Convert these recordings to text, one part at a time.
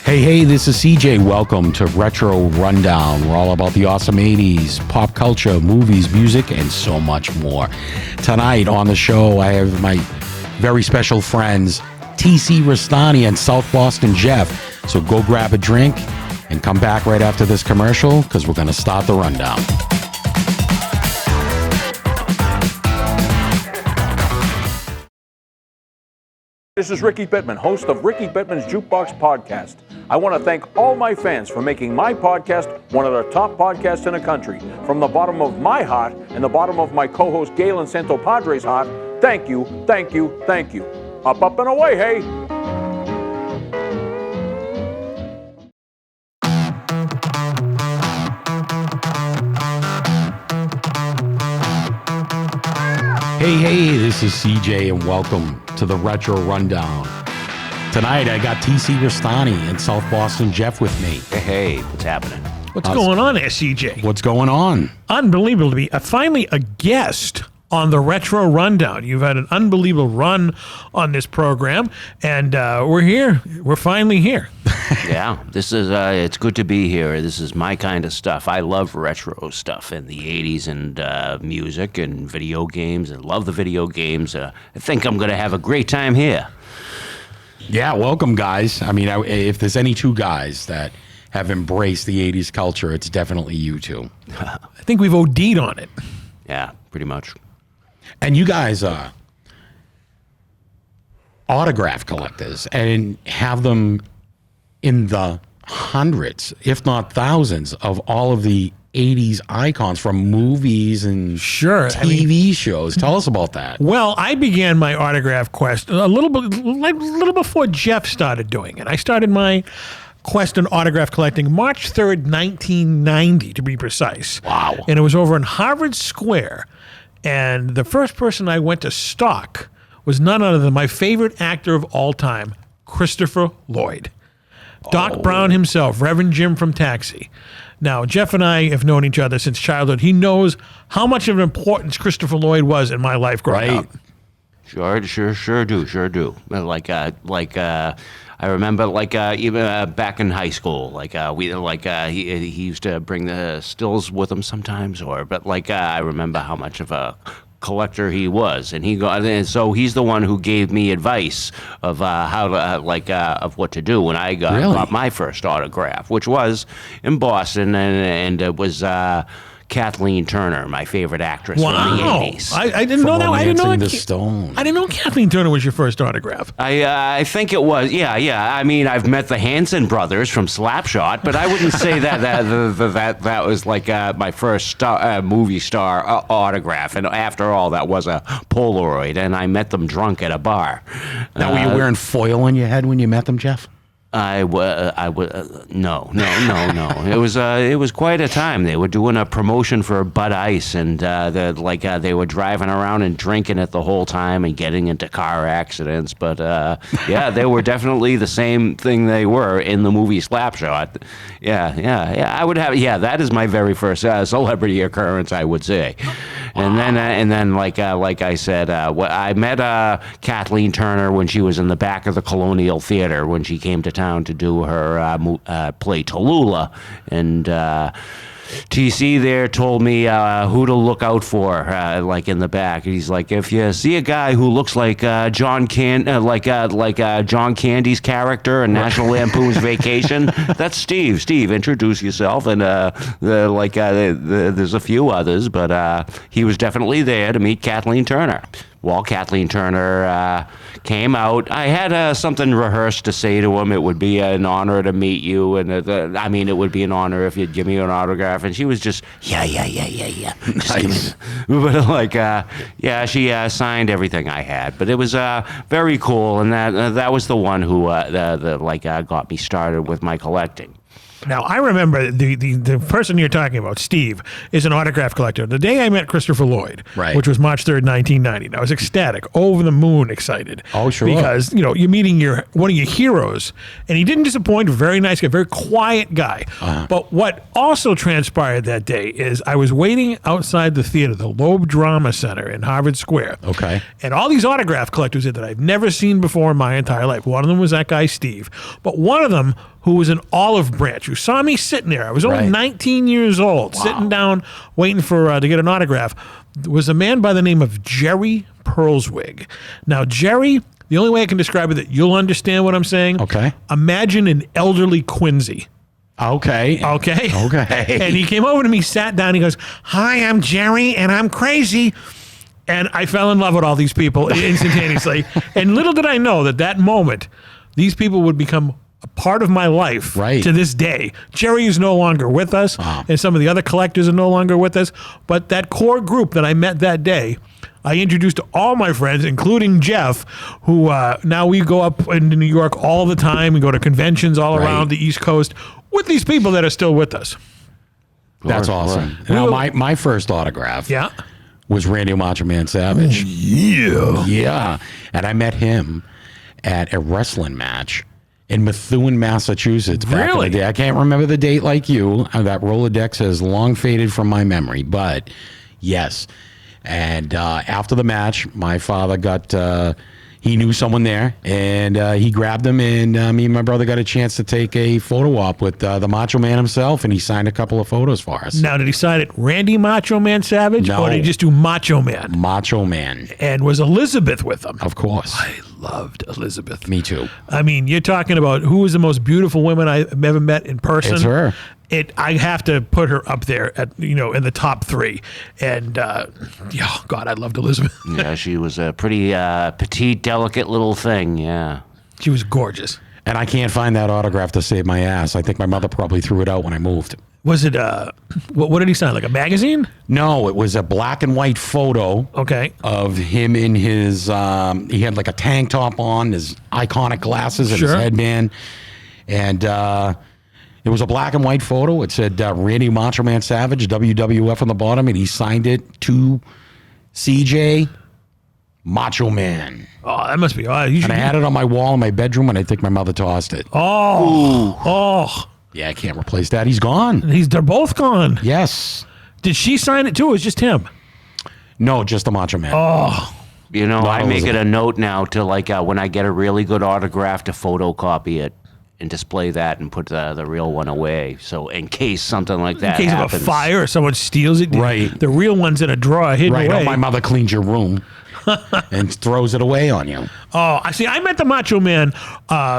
Hey, this is CJ. Welcome to Retro Rundown. We're all about the awesome 80s, pop culture, movies, music, and so much more. Tonight on the show, I have my very special friends, TC Restani and South Boston Jeff. So go grab a drink and come back right after this commercial because we're going to start the rundown. This is Ricky Bittman, host of Ricky Bittman's Jukebox Podcast. I want to thank all my fans for making my podcast one of the top podcasts in the country. From the bottom of my heart and the bottom of my co-host Galen Santopadre's heart, thank you, thank you, thank you. Up, up, and away, hey! Hey, this is CJ and welcome to the Retro Rundown. Tonight I got TC Restani and South Boston Jeff with me. Hey, what's happening? What's going on there, CJ? What's going on? Unbelievable to be finally a guest on the Retro Rundown. You've had an unbelievable run on this program, and we're here. We're finally here. Yeah, this is, it's good to be here. This is my kind of stuff. I love retro stuff in the 80s and music and video games. I love the video games. I think I'm going to have a great time here. Yeah, welcome, guys. I mean, if there's any two guys that have embraced the 80s culture, it's definitely you two. I think we've OD'd on it. Yeah, pretty much. And you guys are autograph collectors and have them in the hundreds, if not thousands, of all of the 80s icons from movies and TV shows. Tell us about that. Well, I began my autograph quest a little before Jeff started doing it. I started my quest in autograph collecting March 3rd, 1990, to be precise. Wow. And it was over in Harvard Square. And the first person I went to stalk was none other than my favorite actor of all time, Christopher Lloyd. Doc Brown himself, Reverend Jim from Taxi. Now, Jeff and I have known each other since childhood. He knows how much of an importance Christopher Lloyd was in my life growing up. Sure do. I remember, even back in high school, he used to bring the stills with him sometimes, I remember how much of a collector he was, and so he's the one who gave me advice of how to of what to do when I got my first autograph, which was in Boston, and it was Kathleen Turner, my favorite actress from the 80s. I didn't know that. I didn't know the Stone. I didn't know Kathleen Turner was your first autograph. I think it was. Yeah. I mean, I've met the Hanson brothers from Slapshot, but I wouldn't say that was like my first movie star autograph. And after all, that was a Polaroid, and I met them drunk at a bar. Now, were you wearing foil on your head when you met them, Jeff? No. It was quite a time. They were doing a promotion for Bud Ice, and they were driving around and drinking it the whole time and getting into car accidents. But yeah, they were definitely the same thing they were in the movie Slapshot. Yeah. I would have. Yeah, that is my very first celebrity occurrence, I would say. And then, like I said, I met Kathleen Turner when she was in the back of the Colonial Theater when she came to town to do her play Tallulah, and TC there told me who to look out for, in the back. He's like, if you see a guy who looks like John John Candy's character in National Lampoon's Vacation, that's Steve. Steve, introduce yourself. And there's a few others, but he was definitely there to meet Kathleen Turner. While Kathleen Turner came out, I had something rehearsed to say to him. It would be an honor to meet you, and it would be an honor if you'd give me an autograph. And she was just, yeah. Just nice. She signed everything I had. But it was very cool, and that was the one who got me started with my collecting. Now, I remember the person you're talking about, Steve, is an autograph collector. The day I met Christopher Lloyd, which was March 3rd, 1990, I was ecstatic, over the moon excited. Oh, sure. Because, you're meeting one of your heroes, and he didn't disappoint, a very nice guy, very quiet guy. Uh-huh. But what also transpired that day is I was waiting outside the theater, the Loeb Drama Center in Harvard Square. Okay. And all these autograph collectors that I've never seen before in my entire life. One of them was that guy, Steve. But one of them, who was an olive branch, who saw me sitting there. I was only Right. 19 years old, sitting down, waiting for to get an autograph. Was a man by the name of Jerry Perlswig. Now, Jerry, the only way I can describe it that you'll understand what I'm saying. Okay. Imagine an elderly Quincy. Okay. Okay. Okay. And he came over to me, sat down. He goes, "Hi, I'm Jerry, and I'm crazy." And I fell in love with all these people instantaneously. And little did I know that moment, these people would become a part of my life Right. to this day. Jerry is no longer with us, and some of the other collectors are no longer with us. But that core group that I met that day, I introduced to all my friends, including Jeff, who now we go up into New York all the time. We go to conventions all Right. around the East Coast with these people that are still with us. That's awesome. Now, my first autograph Yeah. was Randy Macho Man Savage. Yeah. And I met him at a wrestling match in Methuen, Massachusetts. Back Really? in the day. I can't remember the date like you. That Rolodex has long faded from my memory, but yes. And after the match, my father got, he knew someone there, and he grabbed him, and me and my brother got a chance to take a photo op with the Macho Man himself, and he signed a couple of photos for us. Now, did he sign it Randy Macho Man Savage, No. or did he just do Macho Man? Macho Man, And was Elizabeth with him? of course. I loved Elizabeth. Me too. I mean, you're talking about who was the most beautiful woman I've ever met in person. It's her. I have to put her up there at in the top 3. And yeah, God, I loved Elizabeth. Yeah, she was a pretty petite, delicate little thing. Yeah. She was gorgeous. And I can't find that autograph to save my ass. I think my mother probably threw it out when I moved. Was it what did he sign? Like a magazine? No, it was a black and white photo Okay. of him in his, he had like a tank top on, his iconic glasses and his Sure. headband. And it was a black and white photo. It said Randy Macho Man Savage, WWF on the bottom, and he signed it to CJ Macho Man. Oh, that must be. You And should, I had it on my wall in my bedroom, and I think my mother tossed it. oh, Yeah, I can't replace that. He's gone. they're both gone. Yes. Did she sign it too? Or was it just him? No, just the Macho Man. You know, I it make was it a note now to when I get a really good autograph to photocopy it and display that and put the real one away. So in case something like that In case happens. of a fire or someone steals it. Right. The real one's in a drawer hidden Right. away. Oh, my mother cleans your room and throws it away on you. Oh, I see. I met the Macho Man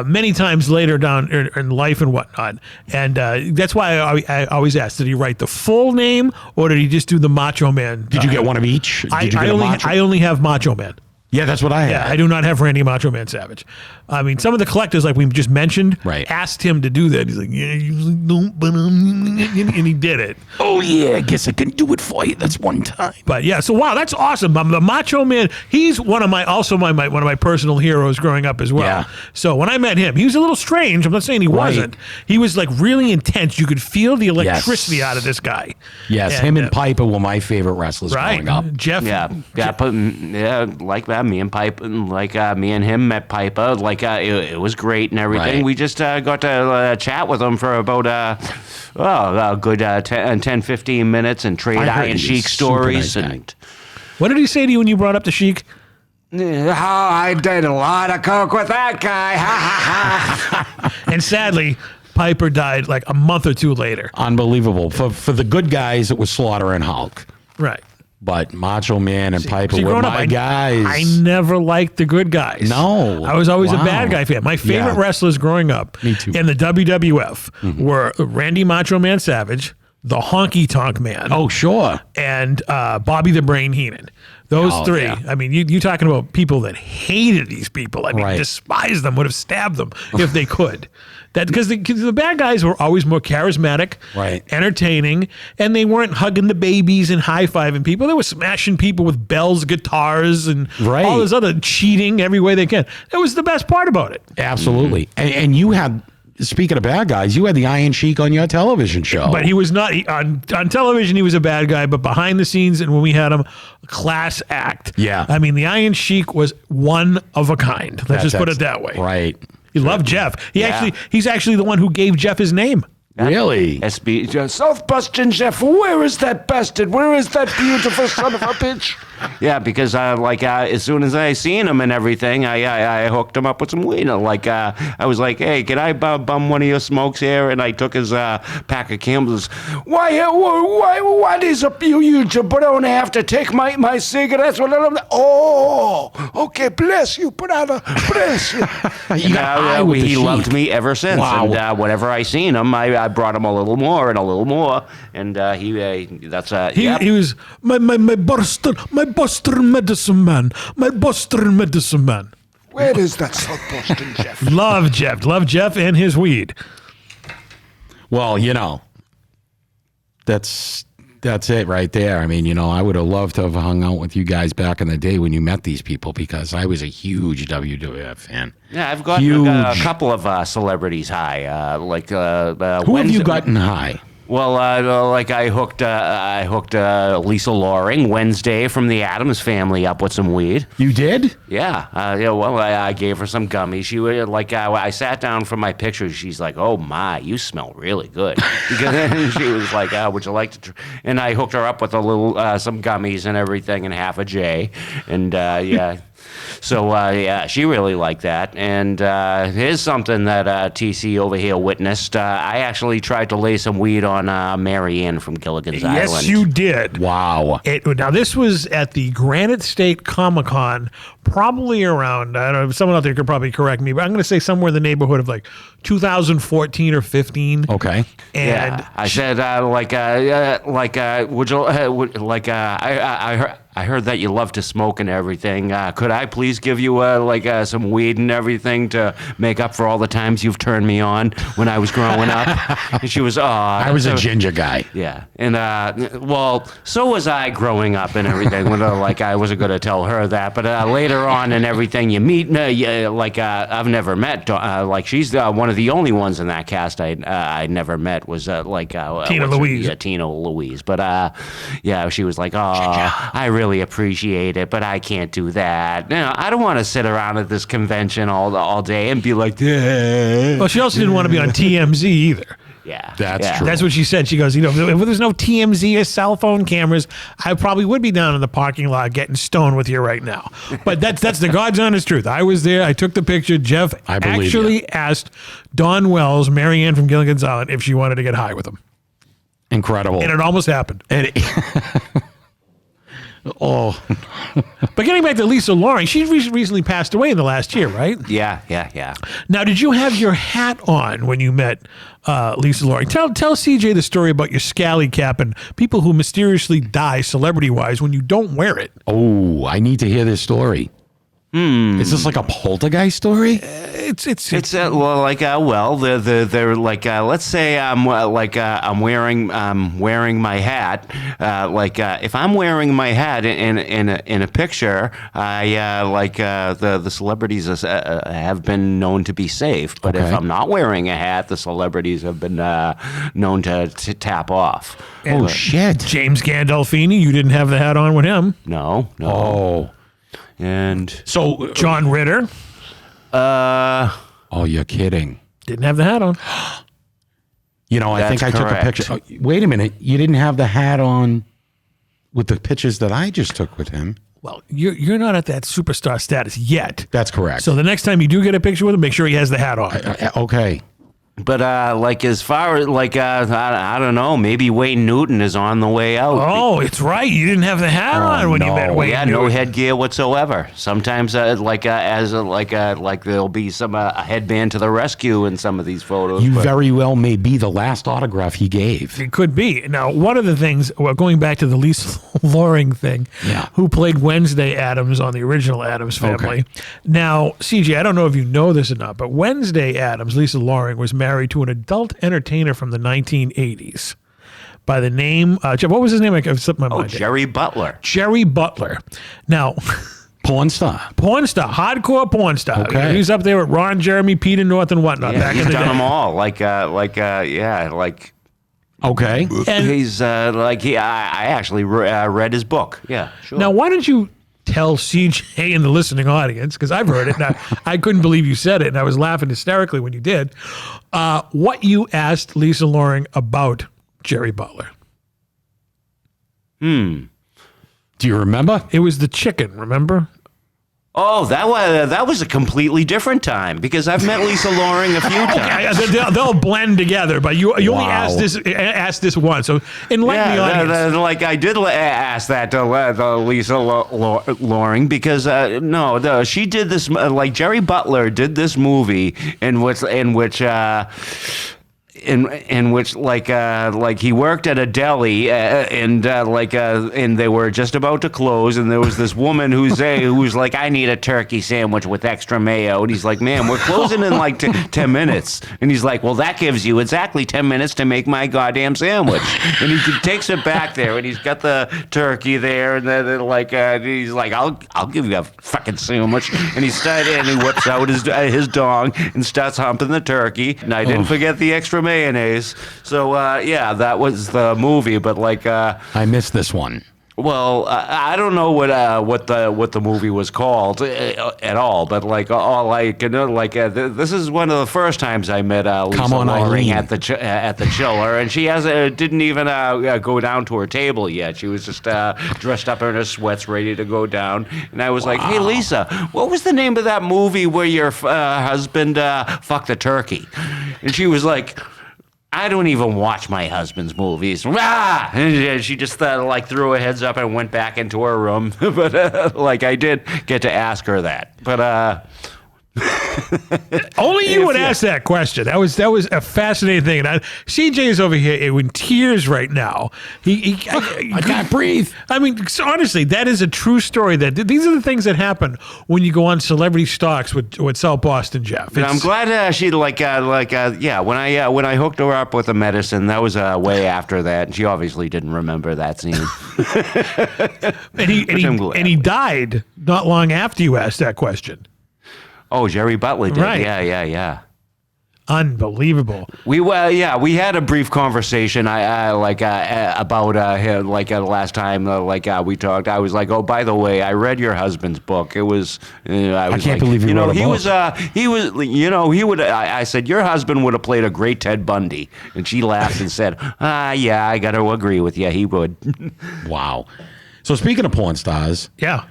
many times later down in life and whatnot, and that's why I always ask: did he write the full name or did he just do the Macho Man? Did you get one of each? Did you get a Macho? I only have Macho Man. Yeah, that's what I had. Yeah, I do not have Randy Macho Man Savage. I mean, some of the collectors, like we just mentioned, Right. asked him to do that. He's like, yeah, usually don't, but and he did it. Oh, yeah, I guess I can do it for you. That's one time. But yeah, so wow, that's awesome. The Macho Man, he's one of my one of my personal heroes growing up as well. Yeah. So when I met him, he was a little strange. I'm not saying he wasn't. He was like really intense. You could feel the electricity out of this guy. Yes, him and Piper were my favorite wrestlers Right, growing up. Jeff. Yeah, like that. Me and Piper, me and him met Piper. It was great and everything. Right. We just got to chat with him for about a good 10, 15 minutes and trade I heard Iron he's Sheik super stories. nice guy. And What did he say to you when you brought up the Sheik? I did a lot of coke with that guy. Ha ha ha. And sadly, Piper died like a month or two later. Unbelievable. For the good guys, it was Slaughter and Hulk. Right. But Macho Man and Piper See, were growing my up, guys. I never liked the good guys. No. I was always a Wow. bad guy fan. My favorite Yeah. wrestlers growing up Me too. in the WWF were Randy Macho Man Savage, the Honky Tonk Man, Oh, sure. and Bobby the Brain Heenan. Those Oh, three. yeah. I mean, you talking about people that hated these people. I mean, Right. despised them, would have stabbed them if they could. Because the bad guys were always more charismatic, Right. entertaining, and they weren't hugging the babies and high-fiving people. They were smashing people with bells, guitars, and Right. all this other cheating every way they can. That was the best part about it. Absolutely. And you had, speaking of bad guys, you had the Iron Sheik on your television show. But he was not on television. He was a bad guy, but behind the scenes, and when we had him, class act. Yeah. I mean, the Iron Sheik was one of a kind. Let's just put it that way. Right. He loved Jeff. He's actually the one who gave Jeff his name. Really? SB South Boston Jeff. Where is that bastard? Where is that beautiful son of a bitch? Yeah, because as soon as I seen him and everything, I hooked him up with some weed. I was like, hey, can I bum one of your smokes here? And I took his pack of Camels. What is up, you don't have to take my cigarettes? Oh, okay, bless you, brother, bless you. You got high with the he sheik. loved me ever since. Wow. And whenever I seen him, I brought him a little more and a little more. And He was my Boston medicine man. My Boston medicine man. Where is that South Boston Jeff? Love Jeff and his weed. Well, that's it right there. I mean, I would have loved to have hung out with you guys back in the day when you met these people because I was a huge WWF fan. Yeah, I've got a couple of celebrities high. Who have you gotten high? Well, I hooked Lisa Loring Wednesday from the Addams Family up with some weed. You did? Yeah. I gave her some gummies. She was I sat down for my pictures. She's like, "Oh my, you smell really good." And she was like, "Would you like to?" And I hooked her up with a little some gummies and everything and half a J. And yeah. So, she really liked that. And here's something that TC over here witnessed. I actually tried to lay some weed on Mary Ann from Gilligan's Island. Yes, you did. Wow. Now, this was at the Granite State Comic-Con, probably around, I don't know, someone out there could probably correct me, but I'm going to say somewhere in the neighborhood of 2014 or 15. Okay. And I said, would you, I heard that you love to smoke and everything. Could I please give you some weed and everything to make up for all the times you've turned me on when I was growing up? And she was, I was a ginger guy. Yeah. And, so was I growing up and everything. I wasn't going to tell her that. But later on and everything, you meet, I've never met. She's one of the only ones in that cast I never met was Tina Louise. Louise. Yeah, Tina Louise. But, she was like, I really appreciate it, but I can't do that. I don't want to sit around at this convention all day and be like, well, she also didn't want to be on TMZ either. Yeah, That's true. That's what she said. She goes, if there's no TMZ or cell phone cameras, I probably would be down in the parking lot getting stoned with you right now. But that's the God's honest truth. I was there. I took the picture. Jeff I believe actually asked Dawn Wells, Mary Ann from Gilligan's Island, if she wanted to get high with him. Incredible. And it almost happened. Oh. But getting back to Lisa Loring, she recently passed away in the last year, right? Yeah. Now, did you have your hat on when you met Lisa Loring? Tell CJ the story about your scally cap and people who mysteriously die celebrity-wise when you don't wear it. Oh, I need to hear this story. Is this like a poltergeist story? It's they're let's say I'm wearing my hat. If I'm wearing my hat in a picture, the celebrities have been known to be safe. But if I'm not wearing a hat, the celebrities have been known to tap off. Oh shit! James Gandolfini, you didn't have the hat on with him. No. Oh. And So John Ritter oh, you're kidding. didn't have the hat on. I think I took a correct. picture. Oh, wait a minute. You didn't have the hat on with the pictures that I just took with him. Well, you're not at that superstar status yet. That's correct. So the next time you do get a picture with him, make sure he has the hat on. Okay. But as far as I don't know, maybe Wayne Newton is on the way out. Oh, it's right. You didn't have the hat on when you no. met Wayne. Yeah, no headgear whatsoever. Sometimes, there'll be some a headband to the rescue in some of these photos. You but- very well may be the last autograph he gave. It could be. Now, one of the things, going back to the Lisa Loring thing, Yeah. who played Wednesday Addams on the original Addams Family. Okay. Now, CJ, I don't know if you know this or not, but Wednesday Addams, Lisa Loring, was married to an adult entertainer from the 1980s by the name, what was his name? I've slipped my mind. Jerry Butler. Jerry Butler. Now, Porn star. hardcore porn star. Okay. He was up there with Ron Jeremy, Peter North, and whatnot Yeah, back he's in the done day. them all. Okay. And He's I actually read his book. Yeah, sure. now, why don't you tell CJ in the listening audience, because I've heard it, and I couldn't believe you said it, and I was laughing hysterically when you did, what you asked Lisa Loring about Jerry Butler. Do you remember? It was the chicken, remember? Oh, that was a completely different time because I've met Lisa Loring a few times. They'll blend together, but you only Wow. asked this once. So enlighten the audience. Like I did ask that to Lisa Loring because she did this like Jerry Butler did this movie in which like he worked at a deli and they were just about to close, and there was this woman who's like, I need a turkey sandwich with extra mayo, and he's like, ma'am, we're closing in like 10 minutes, and he's like, well, that gives you exactly 10 minutes to make my goddamn sandwich, and he takes it back there, and he's got the turkey there, and then he's like, I'll give you a fucking sandwich, and he whips out his dong and starts humping the turkey, and I didn't forget the extra mayonnaise. So that was the movie. But I missed this one. Well, I don't know what the movie was called at all. But all I can know, this is one of the first times I met Lisa Loring at the chiller, and she didn't even go down to her table yet. She was just dressed up in her sweats, ready to go down. And I was like, hey, Lisa, what was the name of that movie where your husband fucked a turkey? And she was like, I don't even watch my husband's movies. Ah! And she just threw her heads up and went back into her room. But I did get to ask her that. But only you would ask that question. That was a fascinating thing. And CJ is over here in tears right now. I can't breathe. I mean, honestly, that is a true story. These are the things that happen when you go on Celebrity Stalks with South Boston Jeff. I'm glad she when I hooked her up with the medicine, that was way after that. And she obviously didn't remember that scene. and he died not long after you asked that question. Oh, Jerry Butler did. Right. Yeah. Unbelievable. We had a brief conversation. About him last time we talked. I was like, oh, by the way, I read your husband's book. It was I can't believe you wrote a book. He would. I said your husband would have played a great Ted Bundy, and she laughed and said, yeah, I got to agree with you. He would. Wow. So speaking of porn stars, Yeah.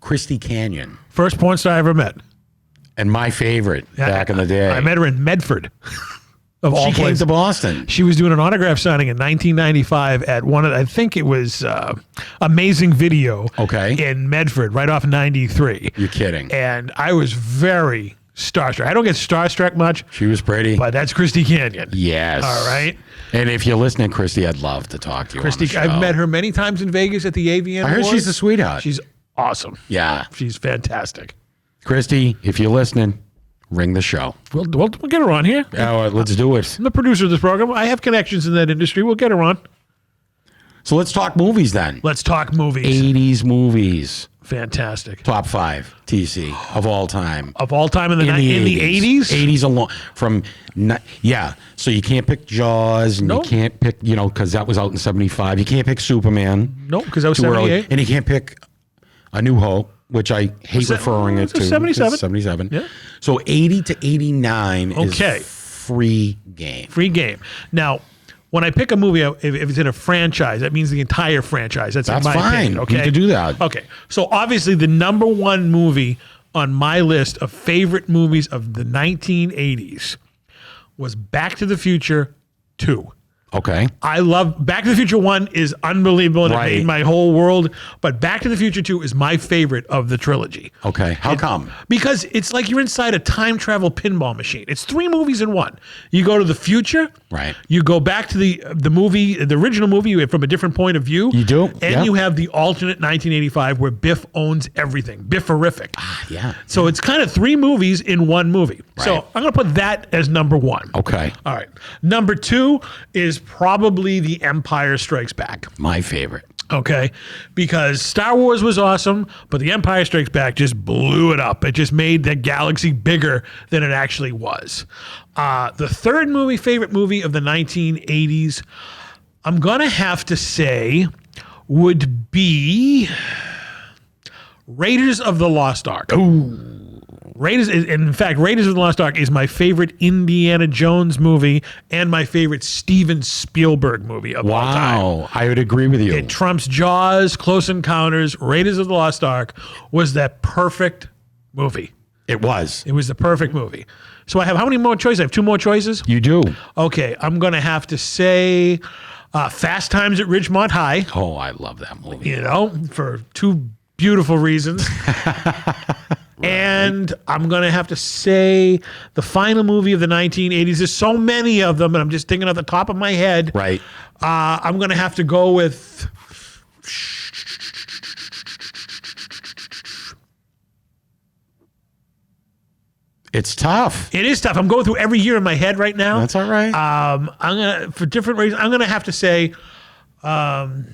Christy Canyon, First porn star I ever met. and my favorite back in the day. I met her in Medford. Of all She came places. to Boston. She was doing an autograph signing in 1995 at one of, I think it was Amazing Video in Medford, right off 93. You're kidding. And I was very starstruck. I don't get starstruck much, She was pretty. but that's Christy Canyon. Yes. All right. And if you're listening, Christy, I'd love to talk to you. Christy, on the show. I've met her many times in Vegas at the AVN I heard Awards. she's a sweetheart. She's awesome. Yeah. She's fantastic. Christy, if you're listening, ring the show. We'll get her on here. Let's do it. I'm the producer of this program. I have connections in that industry. We'll get her on. So let's talk movies then. Let's talk movies. 80s movies. Fantastic. Top 5 TC of all time. Of all time in the 80s? 80s alone. So you can't pick Jaws, and Nope. you can't pick, because that was out in 75. You can't pick Superman. Nope, because that was too early. 78. And you can't pick A New Hope, which I hate referring it to. 77. 77. Yeah. So 80 to 89 Okay. is free game. Free game. Now, when I pick a movie, if it's in a franchise, that means the entire franchise. That's That's my fine. opinion, okay? You can do that. Okay. So obviously the number one movie on my list of favorite movies of the 1980s was Back to the Future 2. Okay. I love Back to the Future 1 is unbelievable and it Right. made my whole world. But Back to the Future 2 is my favorite of the trilogy. Okay. How come? Because it's like you're inside a time travel pinball machine. It's 3 movies in one. You go to the future. Right. You go back to the movie, the original movie from a different point of view. You do, And yeah. you have the alternate 1985 where Biff owns everything. Biff-erific. Yeah. So it's kind of 3 movies in one movie. So Right. I'm going to put that as number 1. Okay. All right. Number 2 is probably The Empire Strikes Back. My favorite. Okay, because Star Wars was awesome, but The Empire Strikes Back just blew it up. It just made the galaxy bigger than it actually was. The third favorite movie of the 1980s, I'm going to have to say would be Raiders of the Lost Ark. Raiders of the Lost Ark is my favorite Indiana Jones movie and my favorite Steven Spielberg movie of all time. Wow, I would agree with you. It trumps Jaws, Close Encounters. Raiders of the Lost Ark was that perfect movie. It was. It was the perfect movie. So I have how many more choices? I have 2 more choices? You do. Okay, I'm going to have to say Fast Times at Ridgemont High, Oh, I love that movie. you know, for 2 beautiful reasons. And I'm going to have to say the final movie of the 1980s. There's so many of them, and I'm just thinking off the top of my head. Right. I'm going to have to go with... It's tough. It is tough. I'm going through every year in my head right now. That's all right. I'm gonna, for different reasons, I'm gonna have to say, the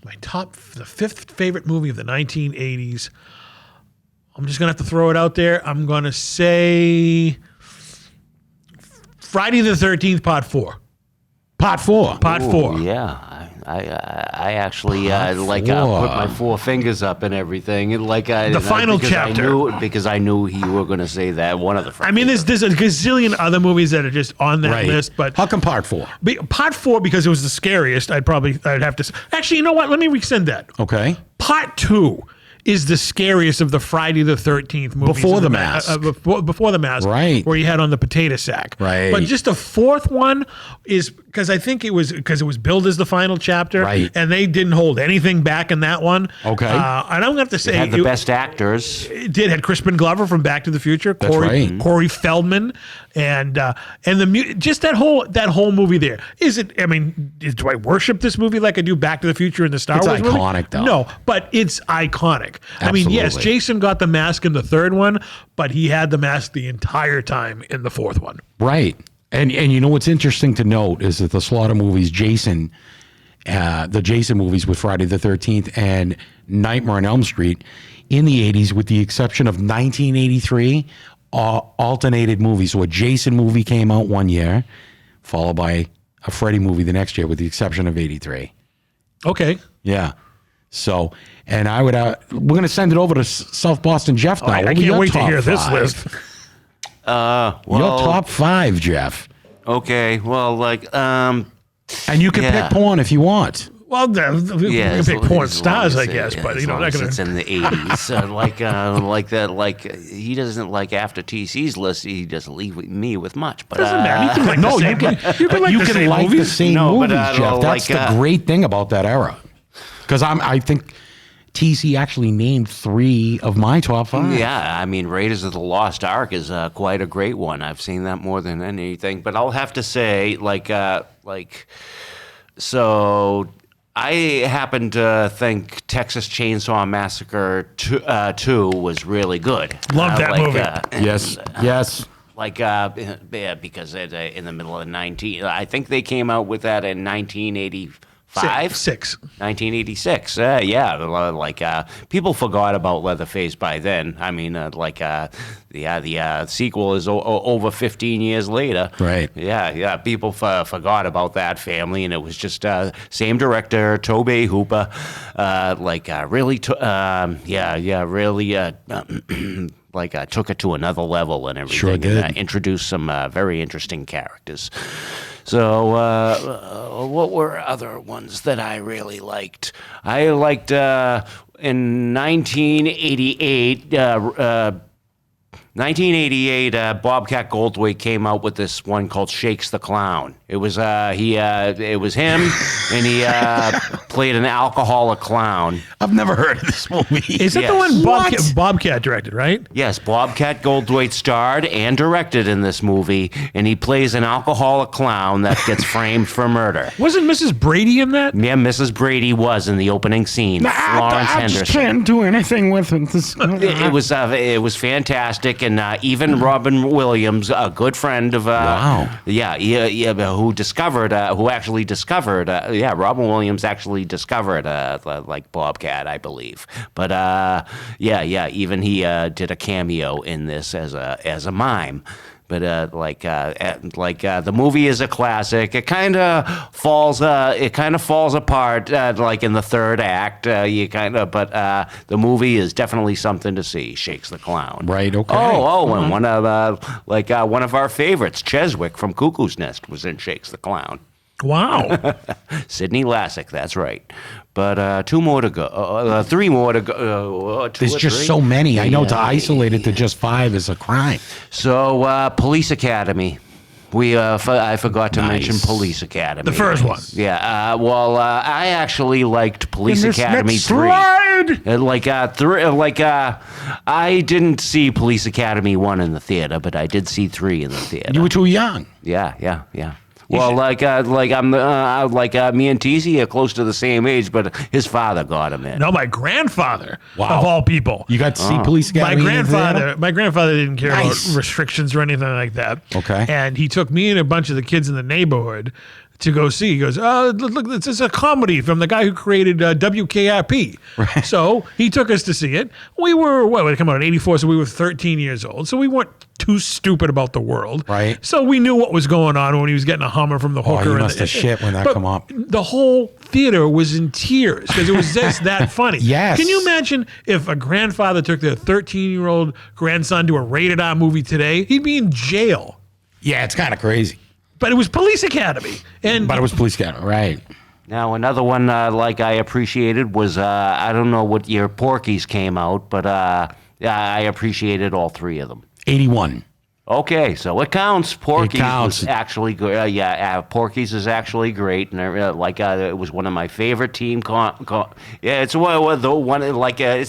5th favorite movie of the 1980s. I'm just gonna have to throw it out there. I'm gonna say Friday the 13th, Part 4. Part 4. Part 4. Yeah, I actually put four. my 4 fingers up and everything, and The final chapter. because I knew you were going to say that one of the. I mean, there's a gazillion other movies that are just on that Right. list, but How come Part 4? Part 4 because it was the scariest. I'd have to. Actually, you know what? Let me rescind that. Okay. Part 2 is the scariest of the Friday the 13th movies. Before in the mask. Before the mask. Right. Where you had on the potato sack. Right. But just the 4th one is because I think it was billed as the final chapter. Right. And they didn't hold anything back in that one. Okay. And I'm going to have to say. had the best actors. It did. Had Crispin Glover from Back to the Future. That's right. Corey Feldman. And just that whole movie there. Is it, I mean, do I worship this movie like I do Back to the Future and the Star It's Wars movie? iconic, though. No, but it's iconic. I mean, yes, Absolutely. Jason got the mask in the 3rd one, but he had the mask the entire time in the 4th one. Right. And you know what's interesting to note is that the Slaughter movies, the Jason movies with Friday the 13th and Nightmare on Elm Street in the 80s, with the exception of 1983, alternated movies. So a Jason movie came out one year, followed by a Freddy movie the next year, with the exception of 83. Okay. Yeah. So, and I would, we're going to send it over to South Boston Jeff now. I What are can't your wait to top hear this 5? list. Well, Your top 5, Jeff. Okay, well, And you can Yeah. pick porn if you want. Well, we can pick porn as long stars, I as guess, but as you know, long not as going it's to. in the 80s, like that. Like he doesn't like after TC's list. He doesn't leave me with much. But Doesn't matter. You can like No, the you same, can, you can like you the can same like the movies. same No, but movies, I Jeff. don't That's like, the great thing about that era. Because I think TC actually named 3 of my top 5. Yeah, I mean, Raiders of the Lost Ark is quite a great one. I've seen that more than anything. But I'll have to say, so I happen to think Texas Chainsaw Massacre 2 was really good. Love that movie. Yes. Because in the middle of I think they came out with that in 1985. 1986. People forgot about Leatherface by then. I mean, the sequel is over 15 years later. Right. Yeah. People forgot about that family, and it was just same director, Tobey Hooper. Really took it to another level and everything. Sure did. And, introduced some very interesting characters. So, what were other ones that I really liked? I liked in 1988, Bobcat Goldthwait came out with this one called Shakes the Clown. It was it was him, and he played an alcoholic clown. I've never heard of this movie. Is that the Yes. one What? Bobcat directed, right? Yes, Bobcat Goldthwait starred and directed in this movie, and he plays an alcoholic clown that gets framed for murder. Wasn't Mrs. Brady in that? Yeah, Mrs. Brady was in the opening scene. Florence I just Henderson. can't do anything with this. It was fantastic, and even Robin Williams, a good friend of Wow. Robin Williams actually discovered like Bobcat, I believe. But even he did a cameo in this as a mime. But the movie is a classic. It kind of falls apart like in the third act. But the movie is definitely something to see. Shakes the Clown. Right. Okay. And one of our favorites, Cheswick from Cuckoo's Nest, was in Shakes the Clown. Wow. Sidney Lassick, that's right. But 2 more to go. 3 more to go. There's just so many. I know to isolate it to just 5 is a crime. So, Police Academy. I forgot to mention Police Academy. The first one. Yeah. I actually liked Police Academy 3. I didn't see Police Academy 1 in the theater, but I did see 3 in the theater. You were too young. Yeah. Well, me and TZ are close to the same age, but his father got him in. No, my grandfather, Wow. of all people. You got to see Police Academy? My grandfather didn't care about restrictions or anything like that. Okay. And he took me and a bunch of the kids in the neighborhood to go see. He goes, oh, look, this is a comedy from the guy who created WKRP. Right. So he took us to see it. We were, it came out in 84, so we were 13 years old. So we weren't too stupid about the world. Right. So we knew what was going on when he was getting a Hummer from the hooker. Oh, you must have shit when that come up. The whole theater was in tears because it was just that funny. Yes. Can you imagine if a grandfather took their 13-year-old grandson to a rated R movie today? He'd be in jail. Yeah, it's kind of crazy. But it was Police Academy. But it was Police Academy, right. Now, another one I appreciated was, I don't know what year Porky's came out, but I appreciated all 3 of them. 81. Okay, so it counts. Porky's counts. was actually good. Porky's is actually great, and it was one of my favorite teen. It's it's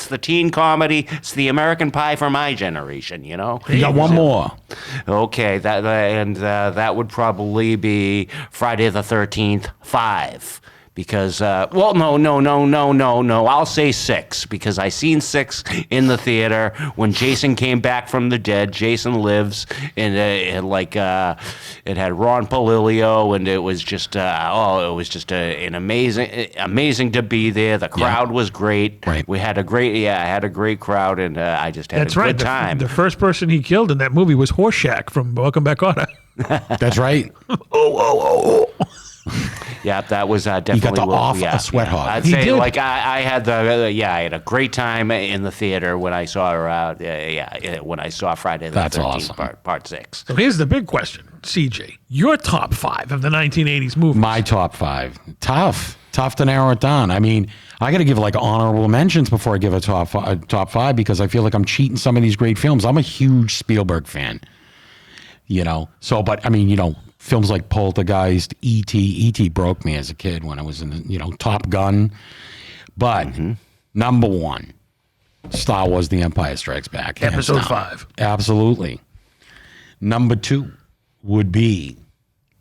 the teen comedy. It's the American Pie for my generation. You know. You got one more. Okay, that would probably be Friday the 13th 5. Because, no. I'll say 6 because I seen 6 in the theater when Jason came back from the dead. Jason Lives, and it had Ron Palilio, and it was just an amazing to be there. The crowd was great. Right. We had a great crowd, and I just had a good time. The first person he killed in that movie was Horseshack from Welcome Back, Kotter. That's right. Yeah, that was definitely. You got a sweat hog. I'd say I had a great time in the theater when I saw when I saw Friday the 13th awesome. part 6. So here's the big question, CJ. Your top 5 of the 1980s movies. My top 5. Tough to narrow it down. I mean, I got to give honorable mentions before I give a top 5 because I feel like I'm cheating some of these great films. I'm a huge Spielberg fan. So, but I mean, films like Poltergeist, E.T. E.T. broke me as a kid when I was in, Top Gun. But number 1, Star Wars: The Empire Strikes Back. Episode 5. Absolutely. Number 2 would be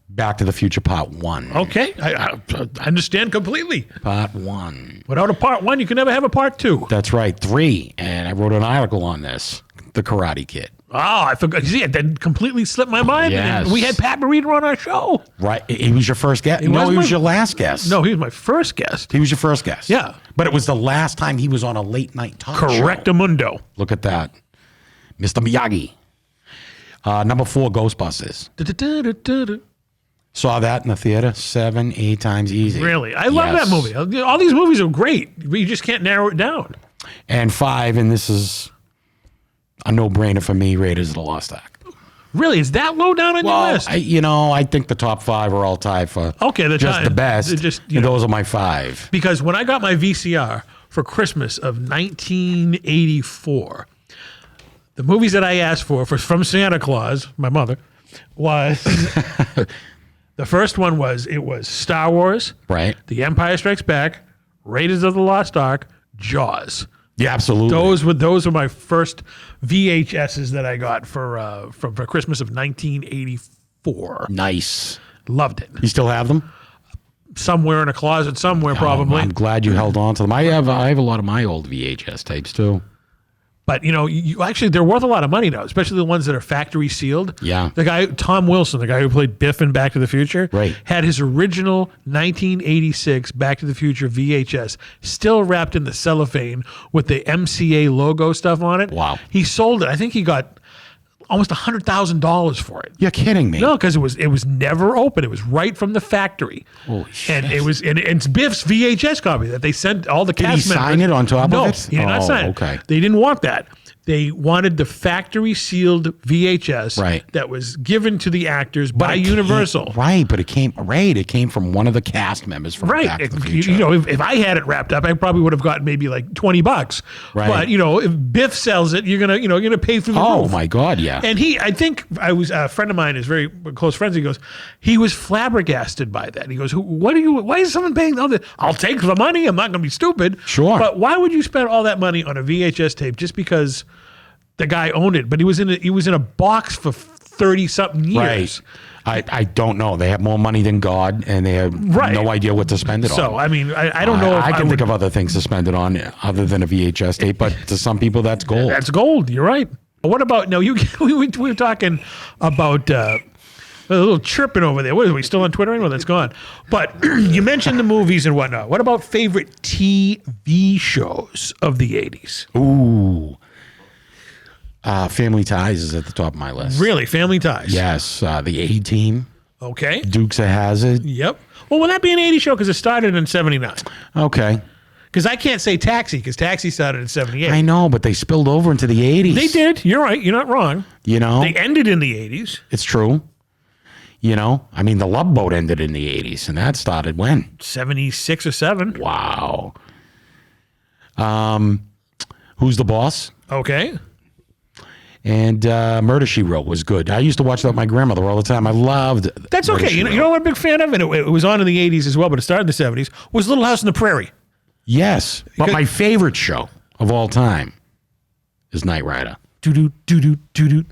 Back to the Future Part 1. Okay, I understand completely. Part 1. Without a Part 1, you can never have a Part 2. That's right. 3, and I wrote an article on this, The Karate Kid. Oh, I forgot. See, that completely slipped my mind. Yes. And we had Pat Morita on our show. Right. He was your first guest. He was your last guest. No, he was my first guest. He was your first guest. Yeah. But it was the last time he was on a late night talk show. Correctamundo. Look at that. Mr. Miyagi. Number 4, Ghostbusters. Saw that in the theater 7, 8 times easy. Really? I love that movie. All these movies are great, but you just can't narrow it down. And 5, and this is a no-brainer for me, Raiders of the Lost Ark. Really? Is that low down on your list? I think the top 5 are all tied for the best. And those are my 5. Because when I got my VCR for Christmas of 1984, the movies that I asked for from Santa Claus, my mother, was the first one was Star Wars, right? The Empire Strikes Back, Raiders of the Lost Ark, Jaws. Yeah, absolutely. Those were my first VHSs that I got for Christmas of 1984. Nice. Loved it. You still have them? Somewhere in a closet, probably. I'm glad you held on to them. I have a lot of my old VHS tapes too. But you actually, they're worth a lot of money now, especially the ones that are factory sealed. Yeah. The guy, Tom Wilson, the guy who played Biff in Back to the Future, right, had his original 1986 Back to the Future VHS still wrapped in the cellophane with the MCA logo stuff on it. Wow. He sold it. I think he got almost $100,000 for it. You're kidding me. No, because it was never open. It was right from the factory. Holy shit. And it's Biff's VHS copy that they sent all the Did cast he members. sign it on top no, of it? he did not sign it. Okay. They didn't want that. They wanted the factory sealed VHS Right. that was given to the actors by It Universal. came- right, but it came from one of the cast members from Right. Back to the Future. You know, if I had it wrapped up, I probably would have gotten maybe like $20. Right. But, you know, if Biff sells it, you're gonna pay through the Oh roof. my God, yeah. And I think a friend of mine is very close friends. He goes, he was flabbergasted by that. He goes, why is someone paying all this? I'll take the money. I'm not going to be stupid. Sure. But why would you spend all that money on a VHS tape just because the guy owned it? But he was in a box for 30 something years. Right. I don't know. They have more money than God, and they have Right. no idea what to spend it on. So, I mean, I don't know if I can would, think of other things to spend it on other than a VHS tape, but to some people, that's gold. That's gold. You're right. What about, now, we were talking about a little chirping over there. What are we still on Twitter? No, that's gone. But you mentioned the movies and whatnot. What about favorite TV shows of the 80s? Ooh. Family Ties is at the top of my list. Really? Family Ties? Yes. The A-Team, Okay. Dukes of Hazzard. Yep. Well, will that be an 80s show? Because it started in 79. Okay. Because I can't say Taxi, because Taxi started in 78. I know, but they spilled over into the 80s. They did. You're right. You're not wrong. You know? They ended in the 80s. It's true. You know? I mean, the Love Boat ended in the 80s, and that started when? 76 or 7. Wow. Who's the Boss? Okay. And Murder, She Wrote was good. I used to watch that with my grandmother all the time. I loved That's Murder, okay. She You know Wrote. what I'm a big fan of? And it was on in the 80s as well, but it started in the 70s, was Little House on the Prairie. Yes. But my favorite show of all time is Knight Rider. Doo-doo, doo-doo, doo-doo,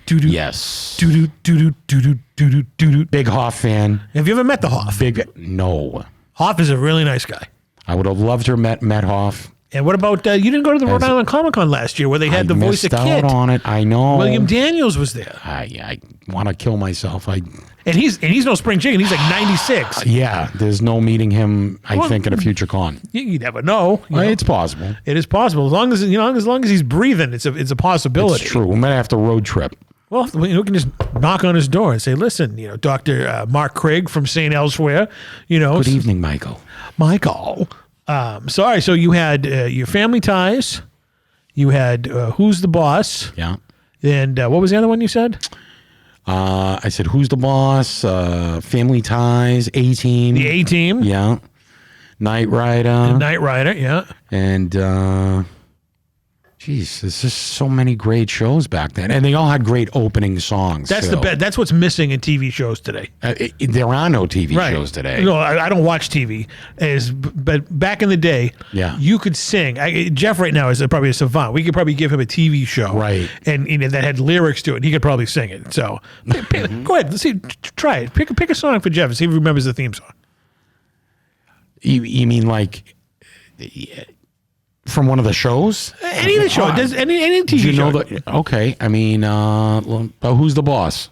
doo-doo. Yes. Doo-doo, doo-doo, doo-doo, doo-doo, doo-doo. Big Hoff fan. Have you ever met the Hoff? No. Hoff is a really nice guy. I would have loved to have met Hoff. And what about, you didn't go to the Rhode Island Comic Con last year where they had the voice of missed Kit? out on it. I know. William Daniels was there. I want to kill myself. And he's no spring chicken. He's like 96. Yeah, there's no meeting him, I think, at a future con. You never know. You know. It's possible. It is possible. As long as he's breathing, it's a possibility. It's true. We might have to road trip. Well, we can just knock on his door and say, listen, Dr. Mark Craig from St. Elsewhere, Good evening, Michael. Michael. Sorry. So you had your Family Ties. You had Who's the Boss? Yeah. And what was the other one you said? I said, Who's the Boss? Family Ties, A-Team. The A-Team. Yeah. Knight Rider. Knight Rider, yeah. And, geez, there's just so many great shows back then. And they all had great opening songs. That's too. That's what's missing in TV shows today. There are no TV shows today. No, I don't watch TV. But back in the day, Yeah. you could sing. Jeff right now is probably a savant. We could probably give him a TV show, Right. And that had lyrics to it. And he could probably sing it. So go ahead, let's see. Try it. Pick a song for Jeff and see if he remembers the theme song. You mean like from one of the shows? Any of the show. Any TV Do you show. know okay. I mean, Who's the Boss?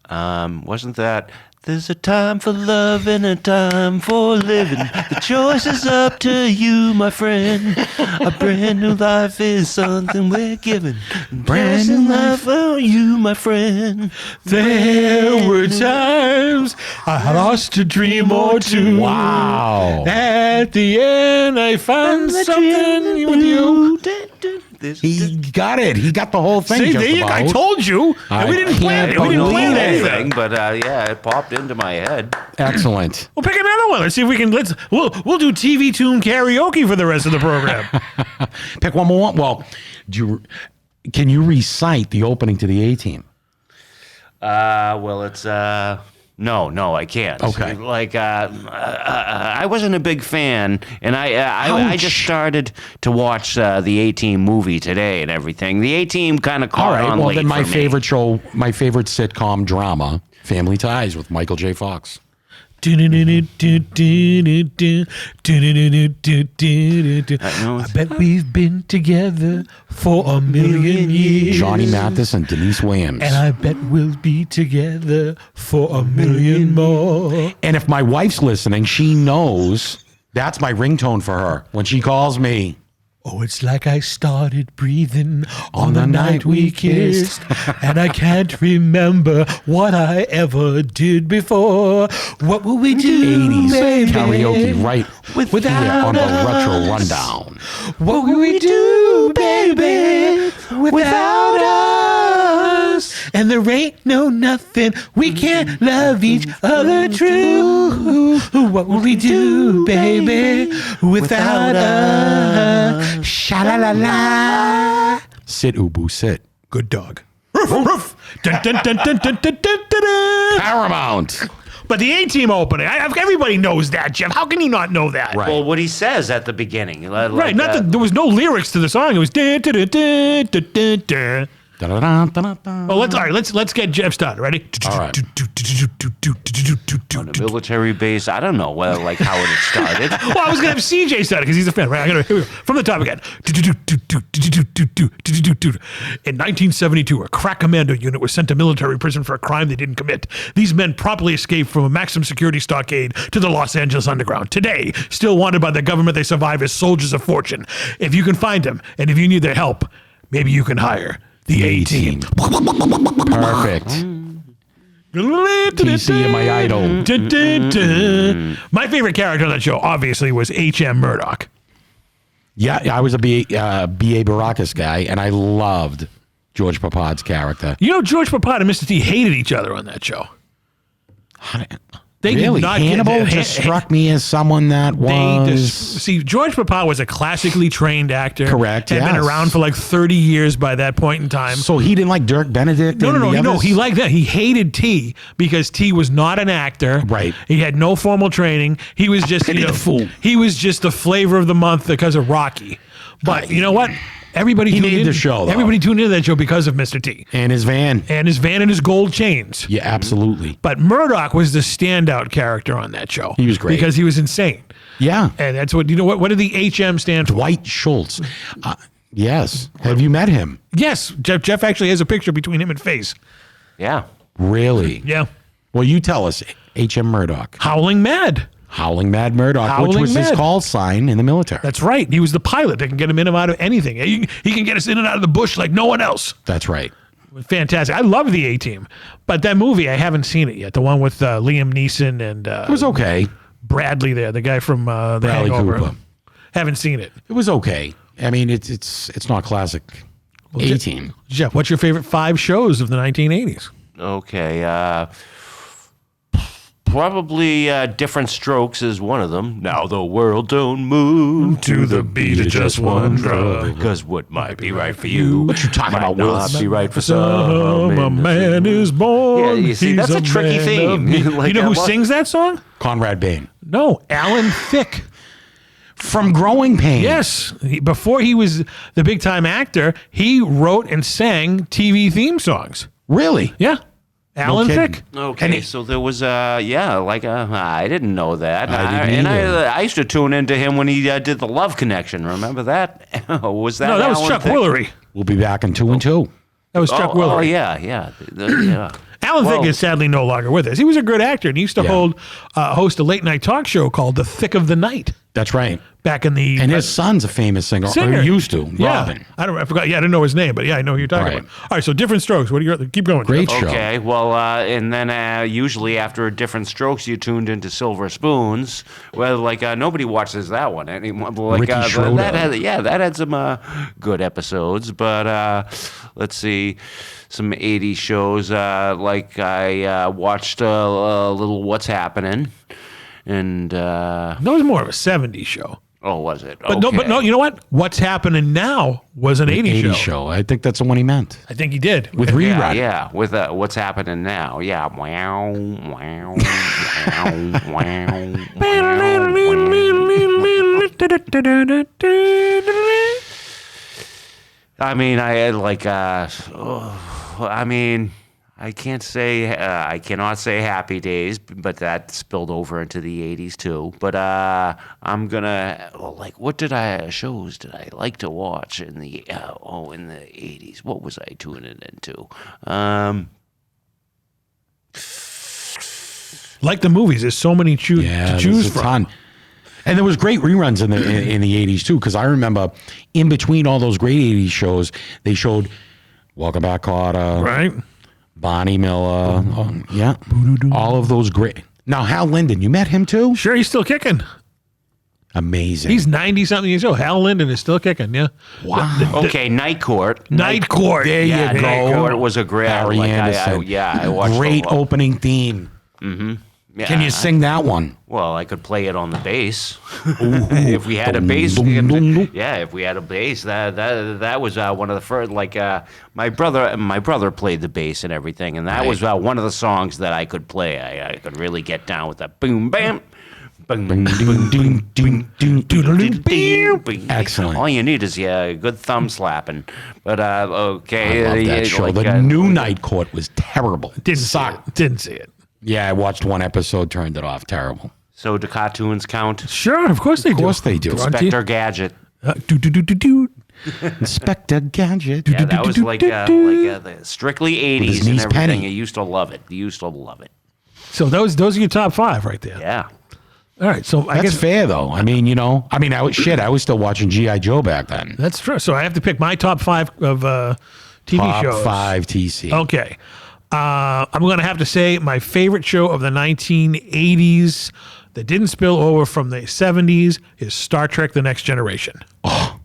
Wasn't that? There's a time for love and a time for living. The choice is up to you, my friend. A brand new life is something we're given. Brand new life for you, my friend. There were times I lost a dream or two. Wow. At the end, I found something with you. He got it. He got the whole thing. See, just there you go. I about. told you. And we didn't plan it. We didn't plan anything. But yeah, it popped into my head. Excellent. Well, pick another one. Let's see if we can. We'll do TV tune karaoke for the rest of the program. Pick one more. Well, can you recite the opening to the A-Team? Well, it's no, I can't. Okay. Like I wasn't a big fan, and I just started to watch the A-Team movie today and everything. The A-Team kind of All caught right. on Well, late then my for me. favorite show, my favorite sitcom drama, Family Ties with Michael J. Fox. I I bet we've been together for a million years. Johnny Mathis and Denise Williams. And I bet we'll be together for a million more. And if my wife's listening, she knows that's my ringtone for her when she calls me. Oh, it's like I started breathing on the night we kissed, and I can't remember what I ever did before. What will we do, 80s baby? karaoke right Without here on the Retro us? Rundown. What will we do, baby, without us? And there ain't no nothing, we can't love each other true. What will we do, baby, without us? Sha-la-la-la. Sit, Ubu, sit. Good dog. Ruff, ruff. Dun, dun, dun, dun, dun, dun, dun, dun, dun. Paramount. But the A-Team opening, everybody knows that, Jeff. How can you not know that? Right. Well, what he says at the beginning. Right, there was no lyrics to the song. It was dun, dun, dun, dun, dun, dun, dun. Da-da-da-da-da-da. Well, let's get Jeff started. Ready? All right. on a military base. I don't know how it started. Well, I was gonna have CJ start it because he's a fan. Right? Here we go. From the top again. In 1972, a crack commando unit was sent to military prison for a crime they didn't commit. These men promptly escaped from a maximum security stockade to the Los Angeles underground. Today, still wanted by the government, they survive as soldiers of fortune. If you can find them, and if you need their help, maybe you can hire the A-Team. Perfect. TC and my idol. My favorite character on that show, obviously, was H.M. Murdoch. Yeah, I was a B.A. Baracus guy, and I loved George Papad's character. You know, George Papad and Mr. T hated each other on that show. They Really? did not Hannibal just struck me as someone that was... See, George Papad was a classically trained actor. Correct, Had been yes. around for like 30 years by that point in time. So he didn't like Dirk Benedict? No, he liked that. He hated T because T was not an actor. Right. He had no formal training. He was just, the fool. He was just the flavor of the month because of Rocky. But you know what? Everybody tuned made in the show, though. Everybody tuned into that show because of Mr. T. And his van. And his van and his gold chains. Yeah, absolutely. But Murdoch was the standout character on that show. He was great. Because he was insane. Yeah. And that's what, what did the HM stand for? Dwight Schultz. Yes. Have you met him? Yes. Jeff actually has a picture between him and Face. Yeah. Really? Yeah. Well, you tell us. H.M. Murdoch. Howling Mad. Howling Mad Murdoch, which was his call sign in the military. That's right. He was the pilot that can get him in and out of anything. He can get us in and out of the bush like no one else. That's right. Fantastic. I love the A-Team. But that movie, I haven't seen it yet. The one with Liam Neeson and It was okay. Bradley there, the guy from The Bradley Hangover. Cooper. Haven't seen it. It was okay. I mean, it's not classic A-Team. Jeff, what's your favorite 5 shows of the 1980s? Okay. Probably Different Strokes is one of them. Now the world don't move To the beat of just one drum. Because what might be right for you, What you talking might about, Willis? not be right for Some, some. a man is born. Yeah, you see, He's that's a tricky man theme. of me. Like, You know I who love- sings that song? Conrad Bain. No, Alan Thicke. From Growing Pains. Yes. Before he was the big time actor, he wrote and sang TV theme songs. Really? Yeah. Alan kidding. Thicke. Okay, so there was I didn't know that. I didn't either. I used to tune into him when he did the Love Connection. Remember that? Was that? No, that was Alan Chuck Thicke? Woolery. We'll be back in 2 and 2. That was Chuck Oh, Woolery. yeah. Yeah. Alan Well- Thicke is sadly no longer with us. He was a good actor and he used to host a late night talk show called The Thick of the Night That's right. back in the And his son's a famous singer. singer. Or used to. Yeah. Robin. I forgot. Yeah, I didn't know his name, but yeah, I know who you're talking Right. about. All right, so Different Strokes. What are your keep going? Great Jeff. show. Okay, well, and then usually after Different Strokes, you tuned into Silver Spoons. Well, nobody watches that one anymore. Ricky Schroeder. that had some good episodes. But let's see, some 80s shows. I watched a little What's Happening, and That was more of a 70s show. oh, was it? But no, you know what? What's Happening Now was an 80s 80s show. show. I think that's the one he meant. I think he did. With Rerun. Yeah, with What's Happening Now. Yeah. Wow, wow, wow, I mean, I had I can't say, I cannot say Happy Days, but that spilled over into the 80s too. But I'm gonna, what shows did I like to watch in the 80s? What was I tuning into? Like the movies, there's so many to Yeah, choose there's a from. ton. And there was great reruns in the 80s too, because I remember in between all those great 80s shows, they showed Welcome Back, Kotter, Right. Bonnie Miller, yeah, all of those great. Now Hal Linden, you met him too? Sure, he's still kicking. Amazing. He's 90-something years old. Hal Linden is still kicking, yeah. wow. Okay, Night Court. Night Court. There Yeah, you Night go. Court was a great. Barry Anderson. I watched great the whole- opening theme. Yeah, Can you sing that one? Well, I could play it on the bass if we had a bass. Yeah, if we had a bass, that was one of the first. Like my brother played the bass and everything, and that was one of the songs that I could play. I could really get down with that boom bam. Excellent. All you need is a good thumb slapping. But okay, I love that show. like, The new Night Court was terrible. Didn't see it. Didn't see it. Yeah, I watched one episode, turned it off. Terrible. So do cartoons count? Sure, of course they do. Of course they do. Inspector Gadget. Inspector Gadget. Yeah, that was like the strictly his 80s and niece everything. Penny. You used to love it. So those are your top 5 right there. Yeah. All right, so I That's guess fair though. I mean, I was still watching G.I. Joe back then. that's true. So I have to pick my top 5 of TV Top shows. 5 TC. Okay. I'm going to have to say my favorite show of the 1980s that didn't spill over from the 70s is Star Trek The Next Generation. Oh.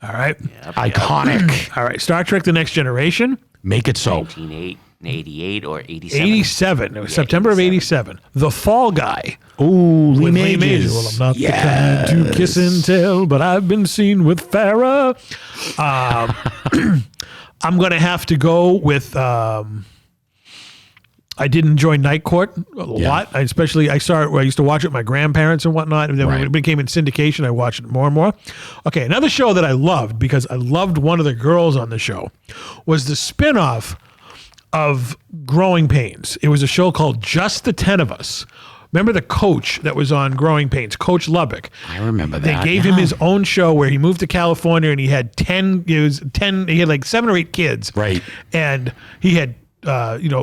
All right. Iconic. All right. Star Trek The Next Generation. Make it so. 1988 or 87. 87. It was September of 87. The Fall Guy. Ooh, Lee With Lee Majors. Majors. Well, I'm not the kind to kiss and tell, but I've been seen with Farrah. I'm going to have to go with... I did enjoy Night Court a lot. I saw it where I used to watch it with my grandparents and whatnot. And then when it became in syndication, I watched it more and more. Okay, another show that I loved because I loved one of the girls on the show was the spinoff of Growing Pains. It was a show called Just the 10 of Us. Remember the coach that was on Growing Pains, Coach Lubbock? I remember They that. gave him his own show where he moved to California and he had 10, he had like 7 or 8 kids. Right. And he had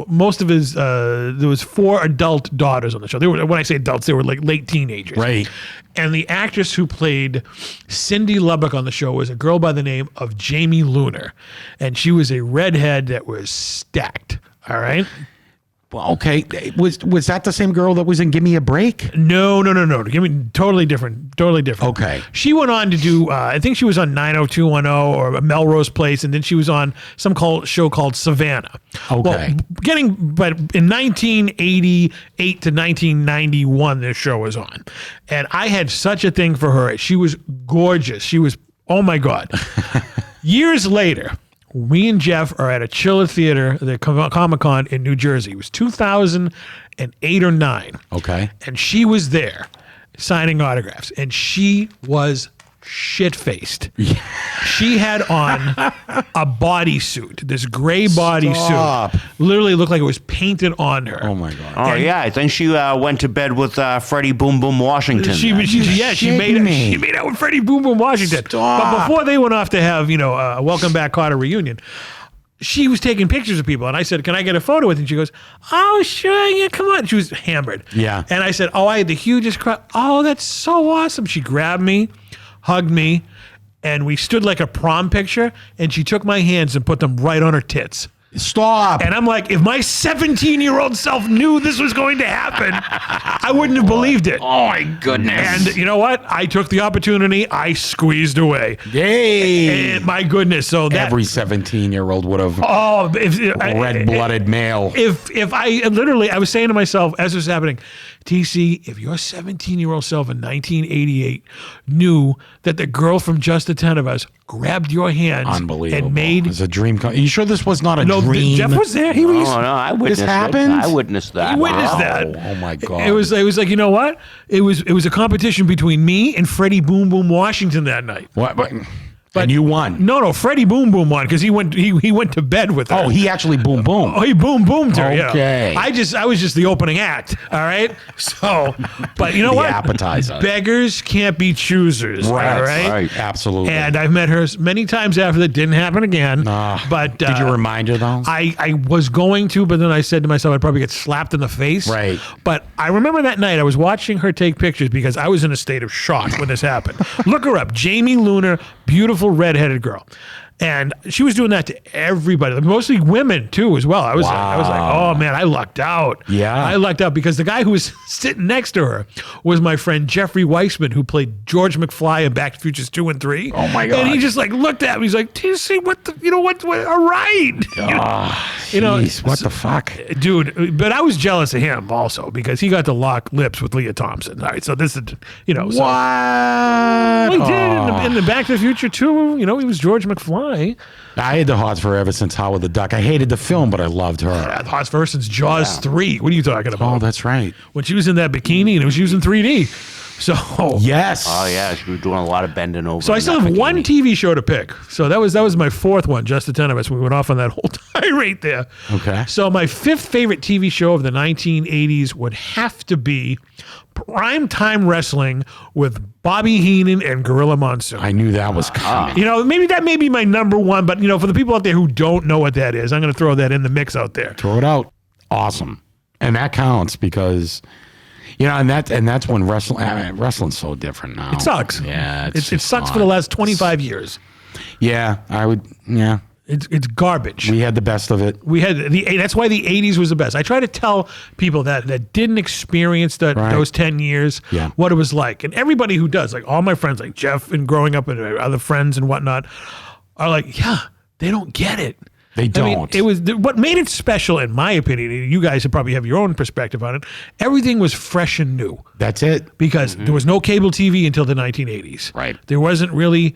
most of his, there was 4 adult daughters on the show. They were, when I say adults, they were like late teenagers. Right. And the actress who played Cindy Lubbock on the show was a girl by the name of Jamie Luner. And she was a redhead that was stacked. All right. Well, okay. Was that the same girl that was in Give Me a Break? No. Give me totally different. Okay. She went on to do, I think she was on 90210 or Melrose Place, and then she was on some show called Savannah. Okay. But in 1988 to 1991, this show was on. And I had such a thing for her. She was gorgeous. She was, oh my God. Years later, me and Jeff are at a Chiller Theater, the Comic-Con in New Jersey. It was 2008 or 9. Okay. And she was there signing autographs. And she was shit-faced. Yeah. She had on a bodysuit, this gray bodysuit. Literally looked like it was painted on her. Oh, my God. Oh, yeah. I think she went to bed with Freddie Boom Boom Washington. She made out with Freddie Boom Boom Washington. Stop. But before they went off to have, a Welcome Back Kotter reunion, she was taking pictures of people. And I said, can I get a photo with you? And she goes, oh, sure. Yeah, come on. She was hammered. Yeah. And I said, oh, I had the hugest crowd. Oh, that's so awesome. She grabbed me, hugged me, and we stood like a prom picture, and she took my hands and put them right on her tits. Stop. And I'm like, if my 17-year-old self knew this was going to happen, I wouldn't have believed it. Oh, my goodness. And you know what? I took the opportunity. I squeezed away. Yay. And my goodness. So that Every 17-year-old would have red-blooded male. If I was saying to myself as it was happening, TC, if your 17-year-old self in 1988 knew that the girl from Just the 10 of Us grabbed your hands Unbelievable. and made... It's a dream. Are you sure this was not a No, dream? Jeff was there. He was... Oh, no, I witnessed This happened? it. I witnessed that. He witnessed Wow. that. Oh, my God. It was like, you know what? It was a competition between me and Freddie Boom Boom Washington that night. What? And you won. No, Freddie Boom Boom won because he went to bed with her. Oh, he actually boom boom. Oh, he boom boomed her. Okay. I was just the opening act. All right. So, but you know what? Appetizer. Beggars can't be choosers. Right. All right. Right. Absolutely. And I've met her many times after that. Didn't happen again. But did you remind her though? I was going to, but then I said to myself, I'd probably get slapped in the face. Right. But I remember that night I was watching her take pictures because I was in a state of shock when this happened. Look her up, Jamie Lunar, beautiful redheaded girl. And she was doing that to everybody, mostly women too, as well. I was like, oh man, I lucked out. Yeah. I lucked out because the guy who was sitting next to her was my friend Jeffrey Weissman, who played George McFly in Back to the Futures 2 and 3. Oh my God. And he just like looked at me. He's like, do you see what all right. Jeez, what the fuck? Dude, but I was jealous of him also because he got to lock lips with Leah Thompson. All right, so this is, What? Well, he did in the Back to the Future 2. He was George McFly. I had the hots for her ever since Howard the Duck. I hated the film, but I loved her. The hots for her since Jaws 3. What are you talking about? Oh, that's right. When she was in that bikini and it was using 3D. So yes. Oh yeah, she was doing a lot of bending over. So I still have one TV show to pick. So that was my fourth one, just the 10 of us. We went off on that whole tirade there. Okay. So my fifth favorite TV show of the 1980s would have to be Primetime Wrestling with Bobby Heenan and Gorilla Monsoon. I knew that was coming. Maybe that may be my number one, but for the people out there who don't know what that is, I'm going to throw that in the mix out there. Throw it out. Awesome. And that counts because and that's when wrestling's so different now. It sucks. Yeah. It sucks for the last 25 years. Yeah, yeah. It's garbage. We had the best of it. That's why the 80s was the best. I try to tell people that didn't experience those 10 years what it was like. And everybody who does, like all my friends, like Jeff and growing up and other friends and whatnot, are like, yeah, they don't get it. They don't. It was what made it special, in my opinion. You guys probably have your own perspective on it. Everything was fresh and new. That's it. Because there was no cable TV until the 1980s. Right. There wasn't really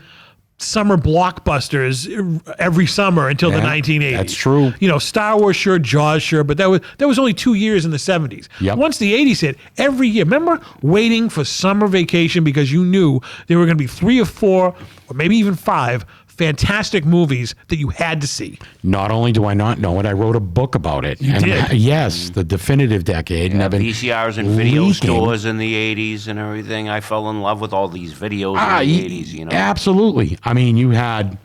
summer blockbusters every summer until the 1980s. That's true. Star Wars, sure, Jaws, sure, but that was only 2 years in the 70s. Yep. Once the 80s hit, every year, remember waiting for summer vacation because you knew there were going to be 3 or 4 or maybe even 5 fantastic movies that you had to see. Not only do I not know it, I wrote a book about it. You did? Yes, the definitive decade. And I've been VCRs and video stores in the 80s and everything. I fell in love with all these videos in the 80s, Absolutely. I mean, you had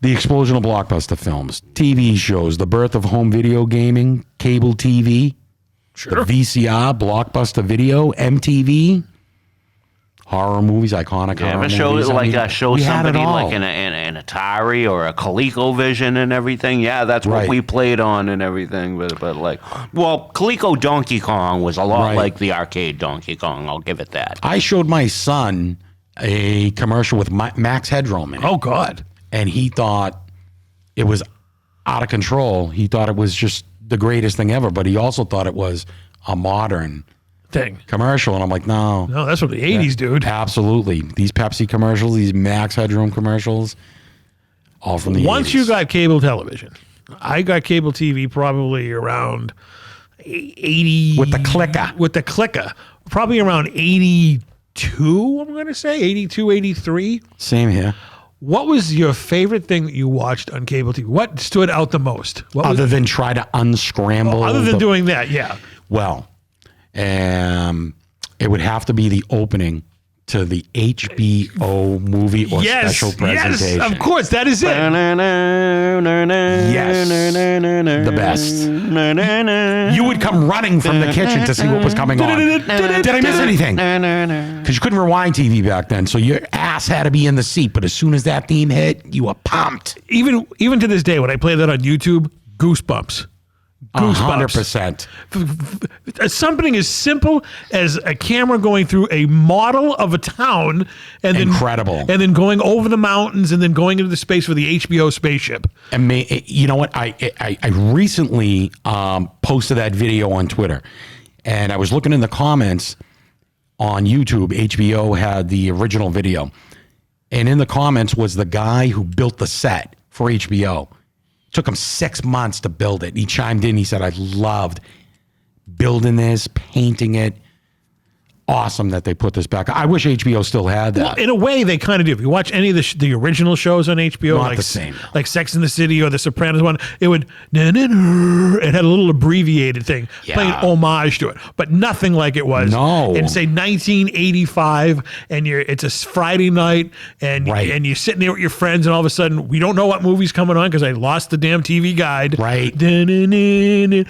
the explosion of blockbuster films, TV shows, the birth of home video gaming, cable TV, Sure. the VCR, blockbuster video, MTV, horror movies, iconic horror movies. Show We had it somebody all. like an Atari or a ColecoVision and everything. Yeah, that's what Right. we played on and everything. But Coleco Donkey Kong was a lot Right. like the arcade Donkey Kong. I'll give it that. I showed my son a commercial with Max Headroom in it. Oh, God. And he thought it was out of control. He thought it was just the greatest thing ever, but he also thought it was a modern Thing. commercial. And I'm like, no. No, that's from the 80s, dude. Absolutely. These Pepsi commercials, these Max Headroom commercials, all from the Once 80s. you got cable television, I got cable TV probably around 80. With the clicker. With the clicker. Probably around 82, I'm going to say. 82, 83. Same here. What was your favorite thing that you watched on cable TV? What stood out the most? What was, Other than try to unscramble. other than the- doing that, yeah. Well, it would have to be the opening to the HBO movie or special presentation. Yes, of course, that is it. Yes, the best. You would come running from the kitchen to see what was coming on. Did I miss anything? Because you couldn't rewind TV back then, so your ass had to be in the seat. But as soon as that theme hit, you were pumped. Even to this day, when I play that on YouTube, goosebumps. 100%. Something as simple as a camera going through a model of a town and Incredible. and then going over the mountains and then going into the space for the HBO spaceship. And you know what? I recently posted that video on Twitter, and I was looking in the comments on YouTube. HBO had the original video, and in the comments was the guy who built the set for HBO. Took him 6 months to build it. He chimed in. He said, I loved building this, painting it. awesome that they put this back. I wish HBO still had that. Well, in a way, they kind of do. If you watch any of the original shows on HBO, Not like the same. like Sex and the City or the Sopranos one, it would it had a little abbreviated thing playing homage to it, but nothing like it was in say 1985. And it's a Friday night, and you're sitting there with your friends, and all of a sudden we don't know what movie's coming on because I lost the damn TV guide. Right. The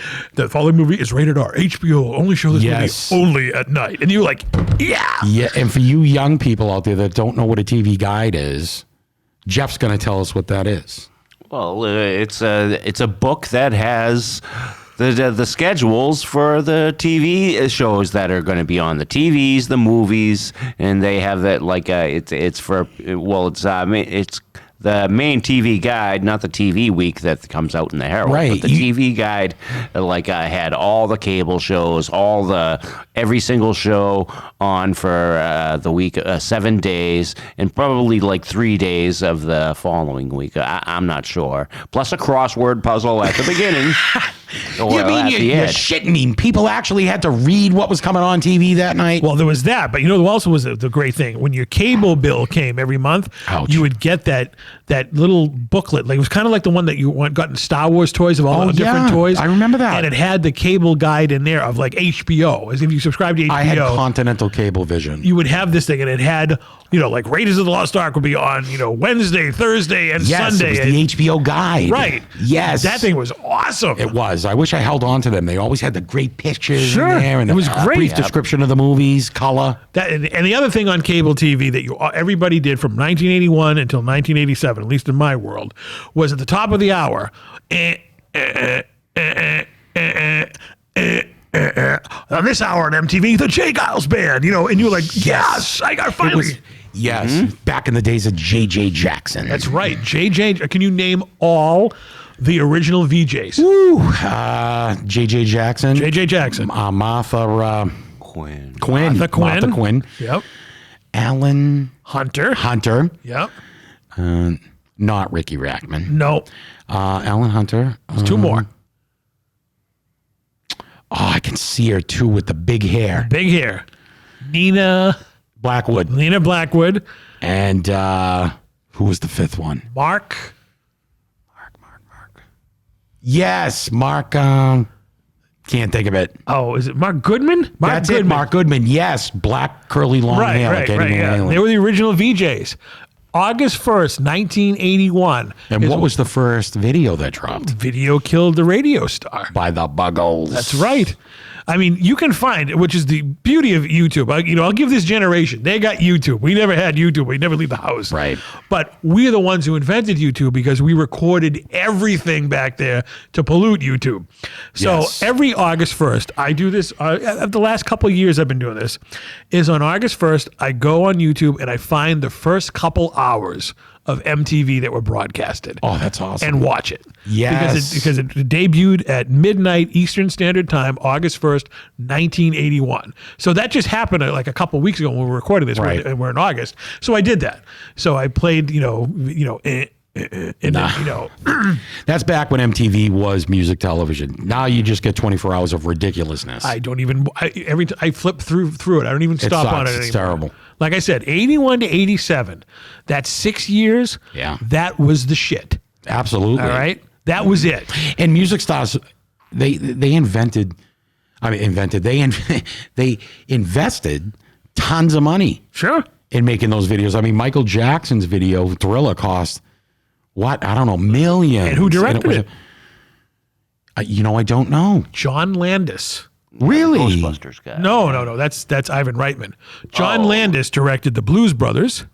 following movie is rated R. HBO only show this movie only at night, and you're like, yeah. And for you young people out there that don't know what a TV guide is, Jeff's going to tell us what that is. Well, it's a book that has the schedules for the TV shows that are going to be on the TVs, the movies, and they have that it's the main TV guide, not the TV week that comes out in the Herald. Right. But the TV guide, had all the cable shows, every single show on for the week, 7 days, and probably 3 days of the following week. I'm not sure. Plus a crossword puzzle at the beginning. You're shitting me. People actually had to read what was coming on TV that night. Well, there was that, but also was the great thing when your cable bill came every month. Ouch. You would get that little booklet. It was kind of like the one that you got in Star Wars toys of all the different toys. I remember that, and it had the cable guide in there of HBO. As if you subscribed to HBO, I had Continental Cablevision. You would have this thing, and it had Raiders of the Lost Ark would be on Wednesday, Thursday, and Sunday. It was the HBO guide. Right. Yes, that thing was awesome. It was. I wish I held on to them. They always had the great pictures in there, and it was great. Brief description of the movies, color. And the other thing on cable TV that everybody did from 1981 until 1987, at least in my world, was at the top of the hour. On this hour on MTV, the J. Giles Band, and you're like, yes, I got finally. Back in the days of J.J. Jackson. That's right, J.J. Can you name all the original VJs? J.J. Jackson. J.J. Jackson. Martha Quinn. Martha Quinn. Yep. Alan Hunter. Yep. Not Ricky Rackman. No. Alan Hunter. There's two more. I can see her too with the big hair. Big hair. Nina Blackwood. And who was the fifth one? Mark. Yes, Mark. Can't think of it. Oh, is it Mark Goodman? That's it, Mark Goodman. Yes, black curly long hair. Right. They were the original VJs. August 1st, 1981. And what was the first video that dropped? Video Killed the Radio Star. By the Buggles. That's right. I mean, you can find, which is the beauty of YouTube. I'll give this generation. They got YouTube. We never had YouTube. We never leave the house. Right. But we're the ones who invented YouTube because we recorded everything back there to pollute YouTube. So every August 1st, I do this. The last couple of years I've been doing this. Is on August 1st, I go on YouTube and I find the first couple hours of MTV that were broadcasted. Oh, that's awesome. And watch it. Yes. Because it debuted at midnight Eastern Standard Time, August 1st, 1981. So that just happened like a couple of weeks ago when we were recording this, and we're in August. So I did that. So I played, That's back when MTV was music television. Now you just get 24 hours of ridiculousness. I don't even, I flip through it. I don't even stop on it anymore. It's terrible. Like I said, 81 to 87, that's 6 years. Yeah. That was the shit. Absolutely. All right. That was it. And music stars, they invested tons of money. Sure. In making those videos. I mean, Michael Jackson's video, Thriller, cost what? I don't know, millions. And who directed it? I don't know. John Landis. Really? Ghostbusters guy. No. That's Ivan Reitman. John Landis directed the Blues Brothers.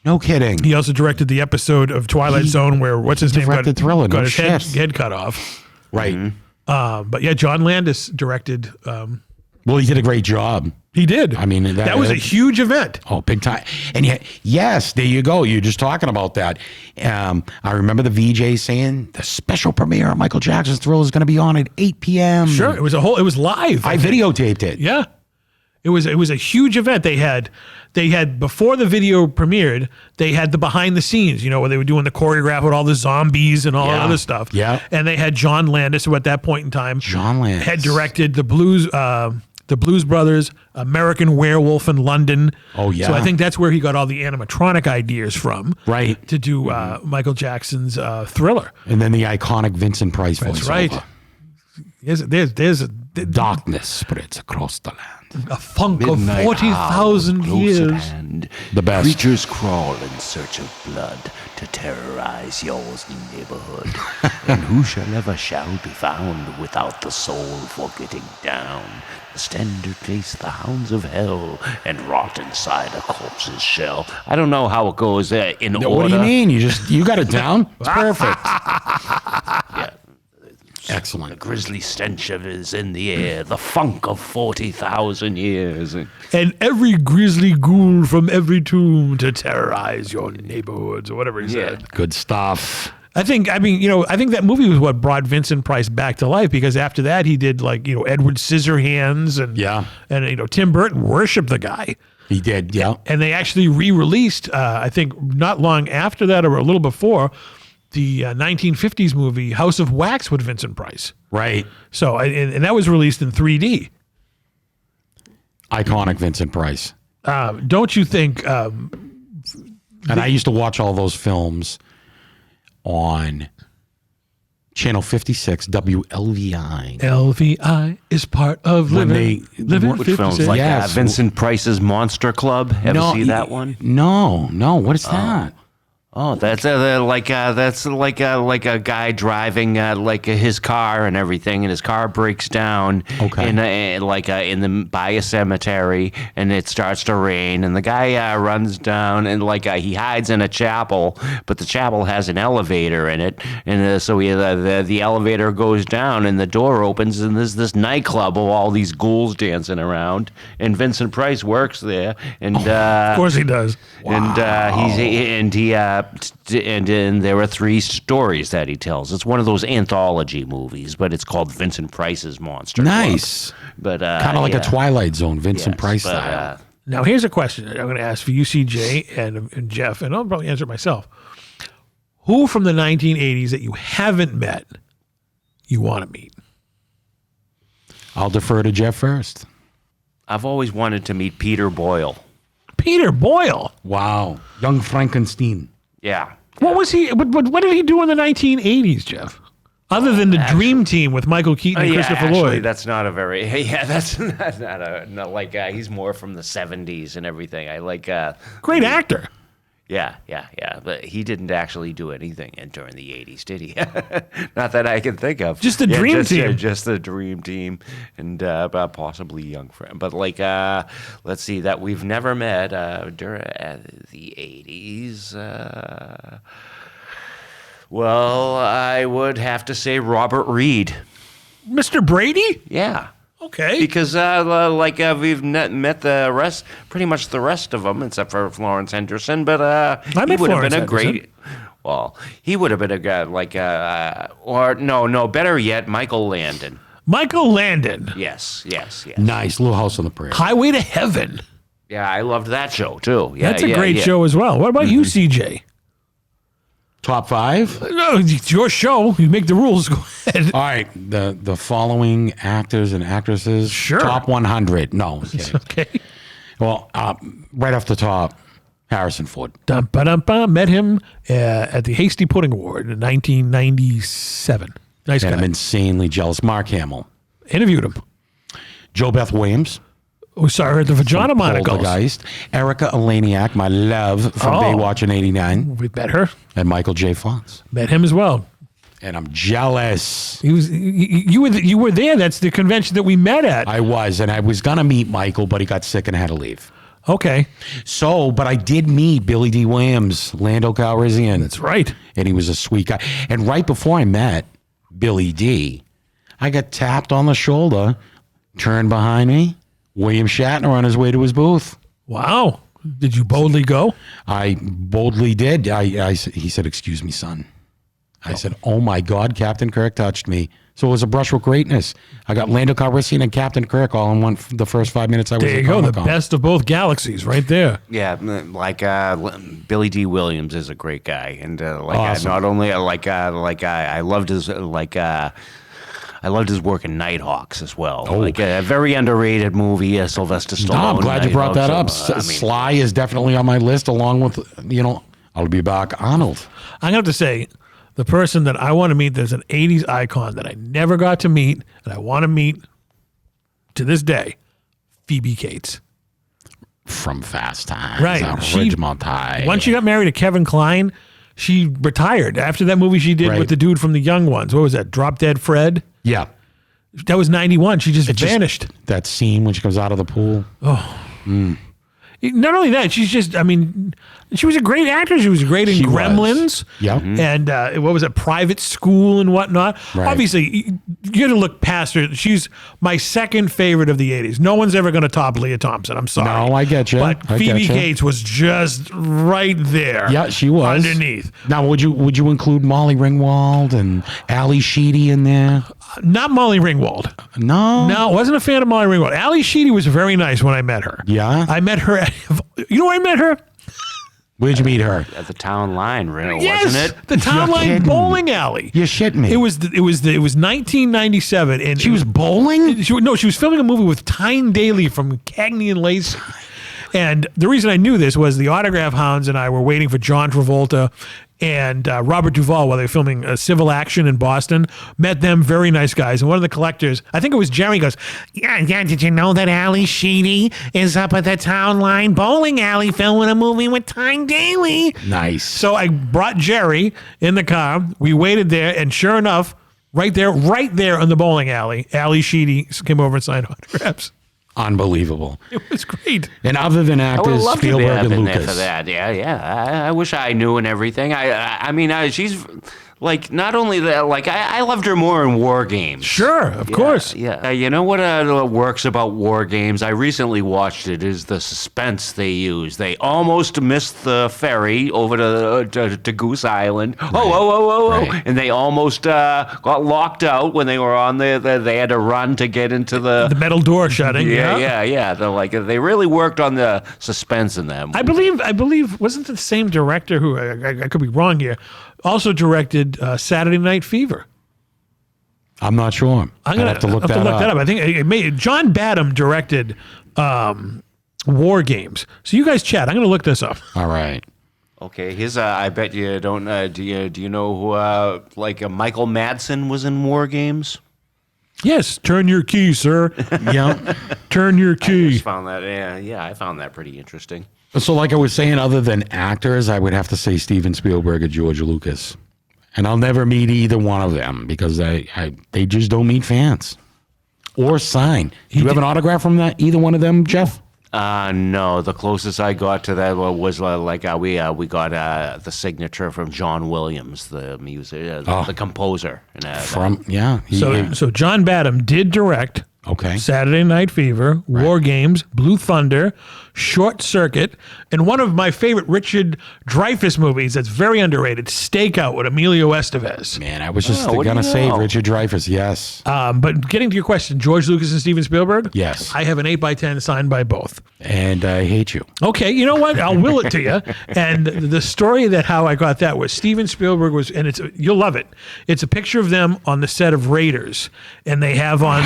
No kidding. He also directed the episode of Twilight Zone where what's his name got Thriller. Got his head cut off. Right. Mm-hmm. But yeah, John Landis directed. Well, he did a great job. He did. I mean, that was a huge event. Oh, big time. And yet, yes, there you go. You're just talking about that. I remember the VJ saying the special premiere of Michael Jackson's Thriller is going to be on at 8 p.m. Sure. It was live. I videotaped it. Yeah. It was a huge event. They had before the video premiered, they had the behind the scenes, where they were doing the choreograph with all the zombies and all that other stuff. Yeah. And they had John Landis, who at that point in time had directed the Blues the Blues Brothers, American Werewolf in London. Oh, yeah. So I think that's where he got all the animatronic ideas from. Right. To do Michael Jackson's Thriller. And then the iconic Vincent Price voiceover. That's right. There's a Darkness spreads across the land. a funk Midnight of 40,000 hour, close at years. hand. The best. Creatures crawl in search of blood to terrorize your neighborhood. And whosoever be found without the soul for getting down, the standard face the hounds of hell and rot inside a corpse's shell. I don't know how it goes in order. What do you mean? You got it down? It's perfect. Yeah. The Excellent. grisly stench of is in the air, the funk of 40,000 years. And every grisly ghoul from every tomb to terrorize your neighborhoods, or whatever he said. Good stuff. I think that movie was what brought Vincent Price back to life, because after that he did Edward Scissorhands and Tim Burton worshiped the guy. He did, yeah. And they actually re-released, I think not long after that or a little before, the 1950s movie House of Wax with Vincent Price. Right. So, and that was released in 3D. Iconic Vincent Price. Don't you think? And I used to watch all those films on Channel 56, WLVI. LVI is part of When living. Which films? Like Yes. Vincent Price's Monster Club? Ever see that one? No. What is that? Oh, that's like a guy driving his car and everything, and his car breaks down by a cemetery, and it starts to rain, and the guy runs down and he hides in a chapel, but the chapel has an elevator in it, and so the elevator goes down, and the door opens, and there's this nightclub of all these ghouls dancing around, and Vincent Price works there, and Of course he does. And there are 3 stories that he tells. It's one of those anthology movies, but it's called Vincent Price's Monster Club. Nice. But Kind of like a Twilight Zone, Vincent yes, Price but, style. Now here's a question I'm going to ask for you, CJ, and Jeff, and I'll probably answer it myself. Who from the 1980s that you haven't met you want to meet? I'll defer to Jeff first. I've always wanted to meet Peter Boyle. Peter Boyle. Wow. Young Frankenstein. Yeah. What was he? What did he do in the 1980s, Jeff? Other than the Dream Team with Michael Keaton and Christopher Lloyd. That's not a very that's not he's more from the 70s and everything. I like Great actor. Yeah. But he didn't actually do anything during the 80s, did he? Not that I can think of. Just the Dream Team. Just the Dream Team and possibly Young Friend. But let's see, that we've never met during the 80s. Well, I would have to say Robert Reed. Mr. Brady? Yeah. Okay. Because we've met the rest, pretty much the rest of them, except for Florence Henderson. But he would have been a great. Well, he would have been a guy better yet, Michael Landon. Michael Landon. Yes. Nice. Little House on the Prairie. Highway to Heaven. Yeah, I loved that show too. Yeah, That's a great show as well. What about you, CJ? Top 5? No, it's your show. You make the rules. Go ahead. All right. The following actors and actresses. Sure. Top 100. No. I'm kidding. Okay. Well, right off the top, Harrison Ford. Dum-ba-dum-ba. Met him at the Hasty Pudding Award in 1997. Nice And guy. I'm insanely jealous. Mark Hamill. Interviewed him. Joe Beth Williams. Oh, sorry, the Vagina Monocles. Poltergeist. Erica Eleniak, my love from Baywatch in 89. We met her. And Michael J. Fox. Met him as well. And I'm jealous. He was. You were there. That's the convention that we met at. I was, and I was going to meet Michael, but he got sick and had to leave. Okay. So, but I did meet Billy D. Williams, Lando Calrissian. That's right. And he was a sweet guy. And right before I met Billy D., I got tapped on the shoulder, turned behind me, William Shatner on his way to his booth. Wow. Did you boldly go? I boldly did. He said, "Excuse me, son." I said, "Oh my God, Captain Kirk touched me." So it was a brush with greatness. I got Lando Calrissian and Captain Kirk all in the first 5 minutes I was There at you go. The Comic-Con. best of both galaxies right there. Yeah, Billy D. Williams is a great guy, and Awesome. not only I loved his I loved his work in Nighthawks as well. Like a very underrated movie, Sylvester Stallone. No, I'm glad you brought that up. I mean, Sly is definitely on my list, along with, I'll be back, Arnold. I'm going to have to say, the person that I want to meet, there's an 80s icon that I never got to meet, and I want to meet to this day, Phoebe Cates. From Fast Times. Right. Ridgemont High. Once she got married to Kevin Kline, she retired. After that movie she did with the dude from The Young Ones. What was that? Drop Dead Fred? Yeah. That was 91. She just vanished. That scene when she comes out of the pool. Not only that, she's just, she was a great actress. She was great in Gremlins. Yeah. And what was it, Private School and whatnot. Right. Obviously, you got to look past her. She's my second favorite of the 80s. No one's ever going to top Leah Thompson. I'm sorry. No, I get you. But Phoebe Cates was just right there. Yeah, she was. Underneath. Now, would you include Molly Ringwald and Ali Sheedy in there? Not Molly Ringwald. No. No, wasn't a fan of Molly Ringwald. Ali Sheedy was very nice when I met her. Yeah? I met her at, you know where I met her? Where'd you meet her? At the town line, really, Yes, wasn't it? the Town You're Line kidding. Bowling Alley. You're shitting me. It was 1997, and She was bowling? she was filming a movie with Tyne Daly from Cagney and Lacey. And the reason I knew this was the Autograph Hounds and I were waiting for John Travolta and Robert Duvall while they were filming Civil Action in Boston. Met them, very nice guys. And one of the collectors, I think it was Jeremy, goes, yeah, did you know that Ali Sheedy is up at the Town Line Bowling Alley filming a movie with Tyne Daly? Nice. So I brought Jerry in the car. We waited there, and sure enough, right there on the bowling alley, Ali Sheedy came over and signed autographs. Unbelievable. It was great. And other than I would actors, love to Spielberg have and been there Lucas. for that. Yeah. I wish I knew and everything. I mean, she's like not only that. Like I loved her more in War Games. Sure, of course. Yeah. You know what works about War Games? I recently watched it. Is the suspense they use. They almost missed the ferry over to Goose Island. Right. Oh! Right. And they almost got locked out when they were on there. They had to run to get into the metal door shutting. Yeah. They really worked on the suspense in that movie. I believe wasn't it the same director who I could be wrong here, also directed Saturday Night Fever. I'm not sure. I'm gonna have to look that up. I think John Badham directed War Games. So you guys chat. I'm going to look this up. All right. Okay, here's I bet you don't. Do you know who Michael Madsen was in War Games? Yes, turn your key, sir. Yeah. Turn your I key. just found that. Yeah, I found that pretty interesting. So like I was saying, other than actors, I would have to say Steven Spielberg or George Lucas. And I'll never meet either one of them because they just don't meet fans or sign. Do you have an autograph from either one of them, Jeff? No, the closest I got to that was we got the signature from John Williams, the music, the composer. And, So John Badham did direct Saturday Night Fever, War Games, Blue Thunder, Short Circuit, and one of my favorite Richard Dreyfuss movies that's very underrated, Stakeout with Emilio Estevez. Man, I was just going to say Richard Dreyfuss, yes. But getting to your question, George Lucas and Steven Spielberg? Yes. I have an 8x10 signed by both. And I hate you. Okay, you know what? I'll will it to you. And the story that how I got that was Steven Spielberg was, and you'll love it. It's a picture of them on the set of Raiders, and they have on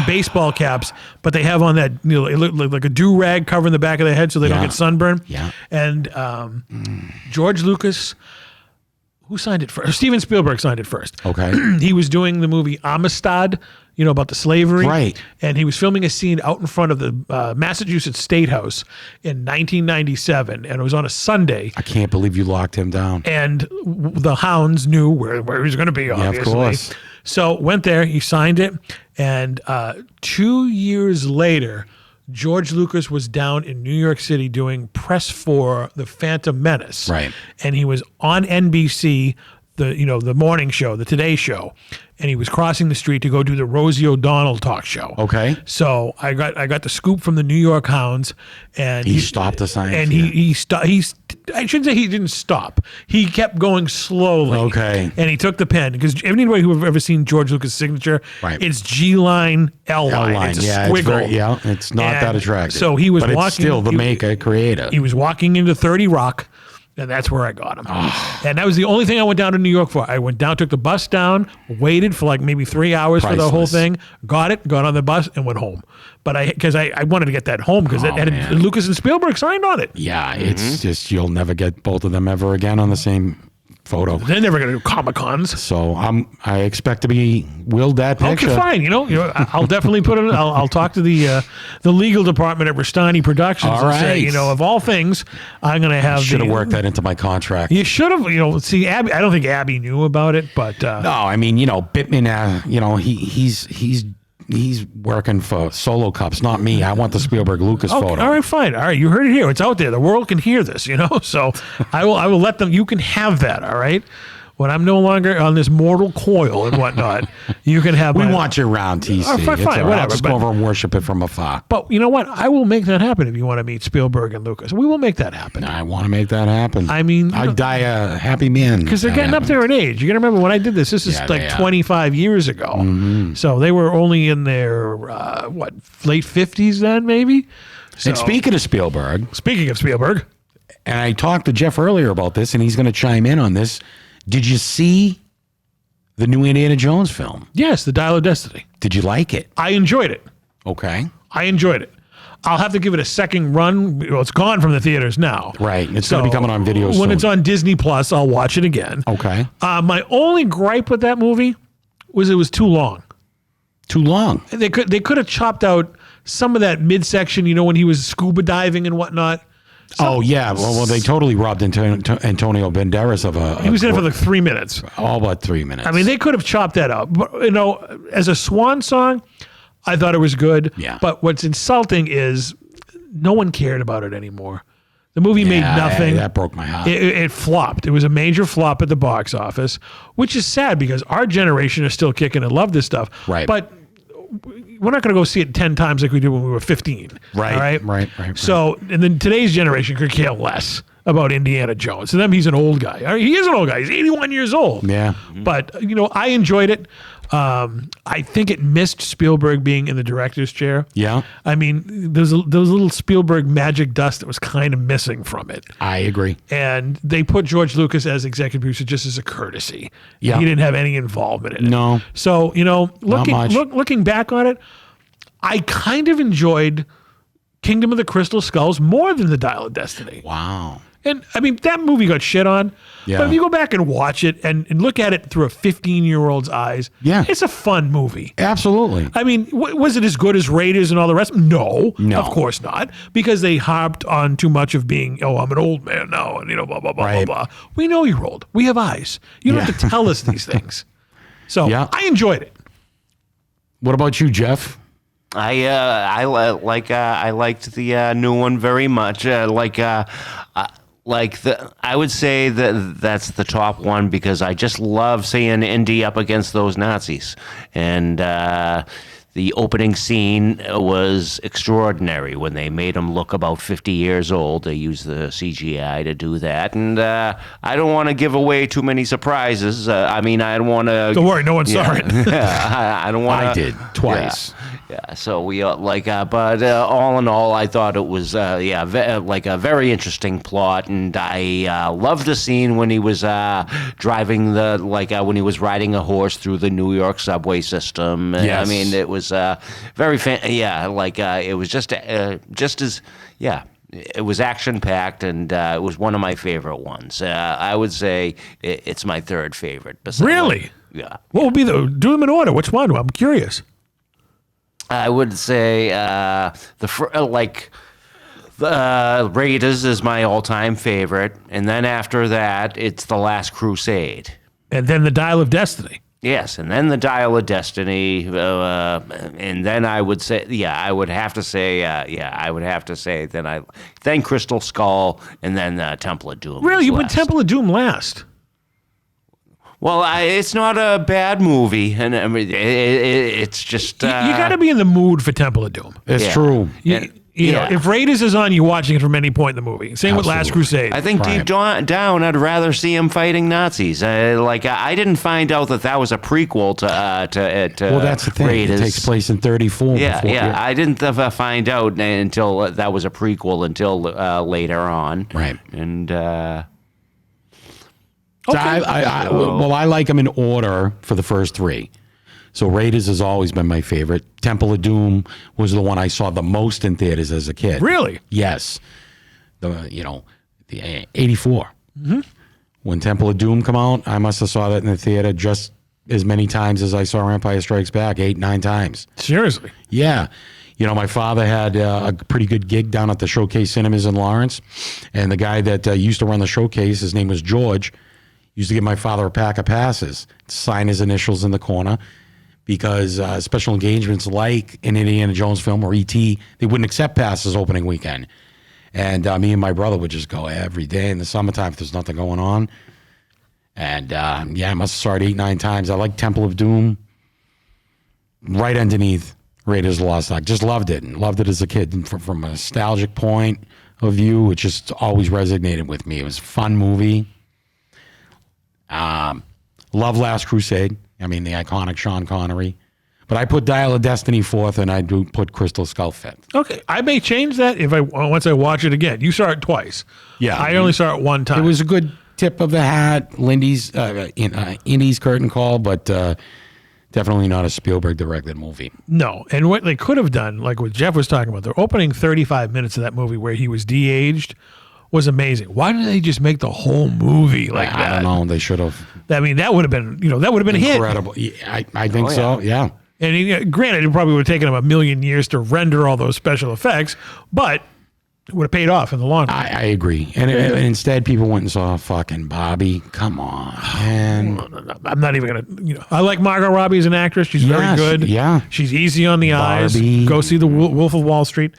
baseball caps, but they have on that it looked like a do rag covering the back of their head so they don't get sunburned. Yeah. And George Lucas, who signed it first? Steven Spielberg signed it first. Okay. He was doing the movie Amistad, about the slavery. Right. And he was filming a scene out in front of the Massachusetts State House in 1997, and it was on a Sunday. I can't believe you locked him down. And the hounds knew where he was going to be, obviously. Yeah, of course. So went there, he signed it, and 2 years later, George Lucas was down in New York City doing press for The Phantom Menace. Right. And he was on NBC, the morning show, the Today Show, and he was crossing the street to go do the Rosie O'Donnell talk show. Okay. So I got the scoop from the New York Hounds, and he stopped the sign. And he stopped. I shouldn't say he didn't stop. He kept going slowly. Okay. And he took the pen because anybody who have ever seen George Lucas' signature, right. It's G line, L line. It's a squiggle. It's not that attractive. So he was but walking. It's still the creator. He was walking into 30 Rock. And that's where I got them. And that was the only thing I went down to New York for. I went down, took the bus down, waited for like maybe 3 hours for the whole Priceless. thing, got it, got on the bus, and went home. But because I wanted to get that home because man. Lucas and Spielberg signed on it. Yeah, it's just you'll never get both of them ever again on the same photo. They're never going to do Comic-Cons. So I expect to be willed that picture. Okay, fine. You know, I'll definitely put it. I'll talk to the legal department at Restani Productions All and say, right. you know, of all things, I'm going to have. Should have worked that into my contract. You should have. You know, see, Abby. I don't think Abby knew about it, but No, I mean, you know, Bittman, you know, he's working for Solo Cups, not me. I want the Spielberg Lucas okay, photo. all right, fine. All right, you heard it here. It's out there. The world can hear this. You know, so I will let them. You can have that. All right. When I'm no longer on this mortal coil and whatnot, you can have. We my, want you around, TC. Fine, It's all right. whatever, I'll just but- go over and worship it from afar. But you know what? I will make that happen if you want to meet Spielberg and Lucas. We will make that happen. I want to make that happen. I mean, I'd die a happy man. because they're getting up there in age. You got to remember when I did this. This is Yeah, like they are. 25 years ago. So they were only in their late 50s then, maybe. So, And speaking of Spielberg, speaking of Spielberg, and I talked to Jeff earlier about this, and he's going to chime in on this. Did you see the new Indiana Jones film? yes, The Dial of Destiny. Did you like it? I enjoyed it. Okay. I enjoyed it. I'll have to give it a second run. Well, it's gone from the theaters now. Right. It's going to be coming on video When soon. it's on Disney Plus, I'll watch it again. Okay. My only gripe with that movie was it was too long. Too long. They could have chopped out some of that midsection, you know, when he was scuba diving and whatnot. Oh, yeah. Well, they totally robbed Antonio Banderas of a... He was in it for like 3 minutes. all but 3 minutes. I mean, they could have chopped that out. But, you know, as a swan song, I thought it was good. Yeah. But what's insulting is no one cared about it anymore. The movie made nothing. That broke my heart. It flopped. It was a major flop at the box office, which is sad because our generation is still kicking and love this stuff. Right. But we're not going to go see it 10 times like we did when we were 15. Right, All right. So, and then today's generation could care less about Indiana Jones. To them, he's an old guy. He is an old guy. He's 81 years old. Yeah. But, you know, I enjoyed it. I think it missed Spielberg being in the director's chair. Yeah. I mean, there's little Spielberg magic dust that was kind of missing from it. I agree. And they put George Lucas as executive producer just as a courtesy. Yeah. He didn't have any involvement in it. No. So, you know, much. looking back on it, I kind of enjoyed Kingdom of the Crystal Skulls more than The Dial of Destiny. Wow. And I mean, that movie got shit on. Yeah. But if you go back and watch it and look at it through a 15-year-old's eyes, Yeah. it's a fun movie. Absolutely. I mean, was it as good as Raiders and all the rest? No, No. of course not, because they harped on too much of being, oh, I'm an old man now, and you know, blah blah blah Right. blah blah. We know you're old. We have eyes. You don't have to tell us these things. So Yeah. I enjoyed it. What about you, Jeff? I liked the new one very much. I would say that's the top one because I just love seeing Indy up against those Nazis, and the opening scene was extraordinary when they made him look about 50 years old. They used the CGI to do that, and I don't want to give away too many surprises. I mean, I don't want to. Don't worry, no one saw it. I don't want to. I did twice. Yeah, so we but all in all, I thought it was like a very interesting plot, and I loved the scene when he was driving when he was riding a horse through the New York subway system. Yes. I mean, it was very it was just as it was action packed, and it was one of my favorite ones. I would say it's my third favorite. Really? Yeah. What would be do them in order? Which one? I'm curious. I would say the Raiders is my all-time favorite, and then after that, it's The Last Crusade. And then The Dial of Destiny. Yes, and then The Dial of Destiny, and then I would say, then Crystal Skull, and then Temple of Doom. Really, is you put last. Temple of Doom last. Well, it's not a bad movie, and I mean, it's just You got to be in the mood for Temple of Doom. It's Yeah. true. You know, if Raiders is on, you're watching it from any point in the movie. Same with Last Absolutely. Crusade. I think deep down, I'd rather see him fighting Nazis. I didn't find out that was a prequel to Well, that's the thing. Raiders. It takes place in 34. Yeah, before, yeah. I didn't find out until that was a prequel until later on. Right. And So I like them in order for the first three. So Raiders has always been my favorite. Temple of Doom was the one I saw the most in theaters as a kid. Really? Yes. The 84. Mm-hmm. When Temple of Doom come out, I must have saw that in the theater just as many times as I saw Empire Strikes Back, 8, 9 times. Seriously? Yeah. My father had a pretty good gig down at the Showcase Cinemas in Lawrence. And the guy that used to run the Showcase, his name was George, used to give my father a pack of passes, sign his initials in the corner, because special engagements like an Indiana Jones film or E.T., they wouldn't accept passes opening weekend. And me and my brother would just go every day in the summertime if there's nothing going on. And I must have saw it 8, 9 times. I like Temple of Doom. Right underneath Raiders of the Lost Ark. Just loved it. And loved it as a kid. And from a nostalgic point of view, it just always resonated with me. It was a fun movie. Love Last Crusade. I mean, the iconic Sean Connery. But I put Dial of Destiny fourth, and I do put Crystal Skull fifth. Okay, I may change that once I watch it again. You saw it twice. Yeah. I only saw it one time. It was a good tip of the hat, Lindy's Indy's curtain call, but definitely not a Spielberg-directed movie. No, and what they could have done, like what Jeff was talking about, the opening 35 minutes of that movie where he was de-aged was amazing. Why didn't they just make the whole movie like that? I don't know. They should have. I mean, that would have been, that would have been a hit. Incredible. Yeah, I think so. Yeah. And granted, it probably would have taken them 1,000,000 years to render all those special effects, but it would have paid off in the long run. I agree. And instead, people went and saw fucking Bobby. Come on, man. I'm not even going to, I like Margot Robbie as an actress. She's very good. Yeah. She's easy on the eyes. Go see The Wolf of Wall Street.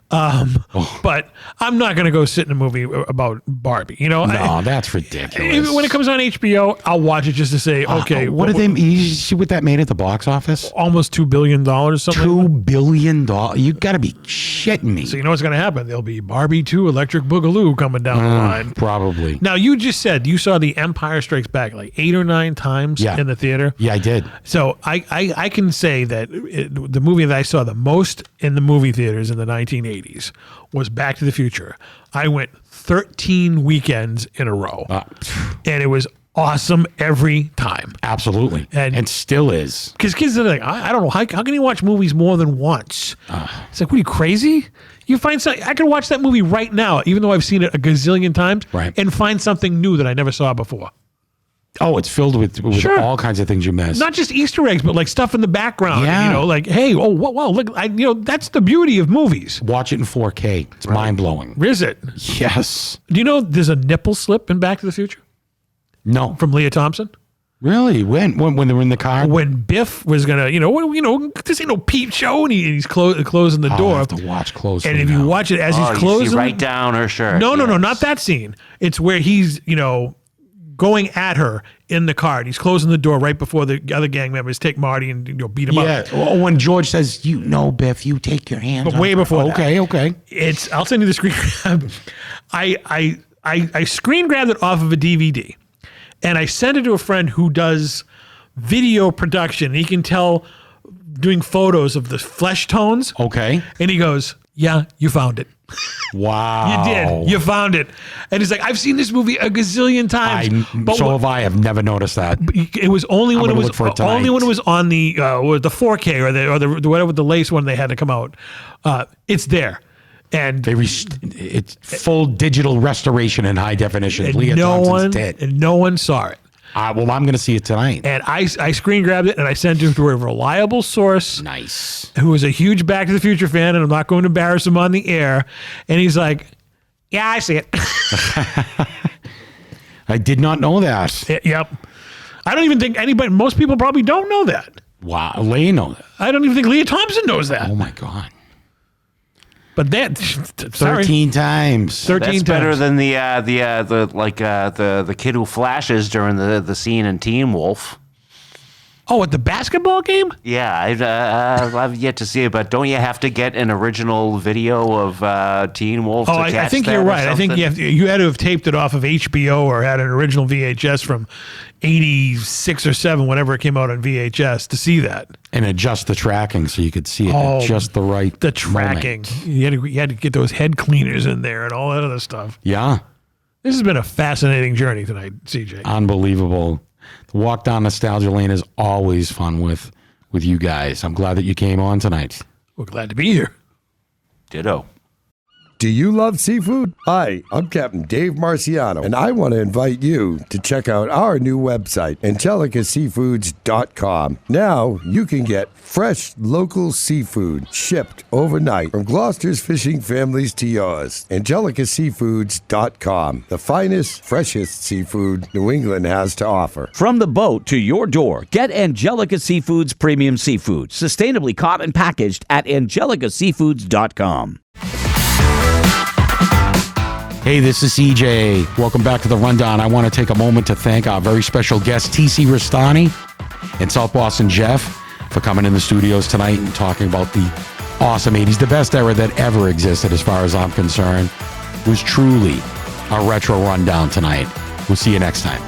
But I'm not going to go sit in a movie about Barbie. No, that's ridiculous. When it comes on HBO, I'll watch it just to say, okay. What did you see what that made at the box office? Almost $2 billion. Something. $2 billion. You got to be shitting me. So you know what's going to happen? There'll be Barbie 2 Electric Boogaloo coming down the line. Probably. Now, you just said you saw The Empire Strikes Back like 8 or 9 times in the theater. Yeah, I did. So I can say that the movie that I saw the most in the movie theaters in the 1980s was Back to the Future. I went 13 weekends in a row, and it was awesome every time. Absolutely, and still is. Because kids are like, I don't know, how can you watch movies more than once? It's like, what are you, crazy? You find something, I can watch that movie right now, even though I've seen it a gazillion times, and find something new that I never saw before. Oh, it's filled with all kinds of things you miss. Not just Easter eggs, but like stuff in the background. Yeah. Like, hey, wow, look, that's the beauty of movies. Watch it in 4K. It's mind-blowing. Is it? Yes. Do you know there's a nipple slip in Back to the Future? No. From Leah Thompson? Really? When they were in the car? When Biff was gonna, this ain't no peep show, and he's closing the door. I have to watch closely. And if you watch it as he's closing, you see right down her shirt. No, not that scene. It's where he's, going at her in the car. And he's closing the door right before the other gang members take Marty and beat him up. Yeah. When George says, Biff, you take your hands. But way before that. Okay. I'll send you the screen grab. I screen grabbed it off of a DVD, and I sent it to a friend who does video production. He can tell doing photos of the flesh tones. Okay. And he goes, yeah, you found it. Wow. You did. You found it. And he's like, I've seen this movie a gazillion times. I have never noticed that. It was only when it was on the 4K or the whatever the lace one they had to come out. It's there. And it's full digital restoration in high definition. And Leah Thompson's dead. And no one saw it. Well, I'm going to see it tonight. And I screen grabbed it and I sent it to a reliable source. Nice. Who was a huge Back to the Future fan, and I'm not going to embarrass him on the air. And he's like, yeah, I see it. I did not know that. Yep. I don't even think most people probably don't know that. Wow. Leah knows that. I don't even think Leah Thompson knows that. Oh, my God. But that 13 times. 13 That's times. better than the kid who flashes during the scene in Teen Wolf. Oh, at the basketball game? Yeah, I've yet to see it, but don't you have to get an original video of Teen Wolf? Oh, I think you're right. I think you had to have taped it off of HBO or had an original VHS from 86 or 7, whenever it came out on VHS, to see that. And adjust the tracking so you could see it at just the right The tracking. You had to get those head cleaners in there and all that other stuff. Yeah. This has been a fascinating journey tonight, CJ. Unbelievable. The walk down nostalgia lane is always fun with you guys. I'm glad that you came on tonight. We're glad to be here. Ditto. Do you love seafood? Hi, I'm Captain Dave Marciano, and I want to invite you to check out our new website, angelicaseafoods.com. Now you can get fresh local seafood shipped overnight from Gloucester's fishing families to yours. angelicaseafoods.com, the finest, freshest seafood New England has to offer. From the boat to your door, get Angelica Seafoods Premium Seafood, sustainably caught and packaged at angelicaseafoods.com. Hey, this is CJ. Welcome back to The Rundown. I want to take a moment to thank our very special guest, TC Restani and South Boston Jeff, for coming in the studios tonight and talking about the awesome 80s, the best era that ever existed as far as I'm concerned. It was truly a retro rundown tonight. We'll see you next time.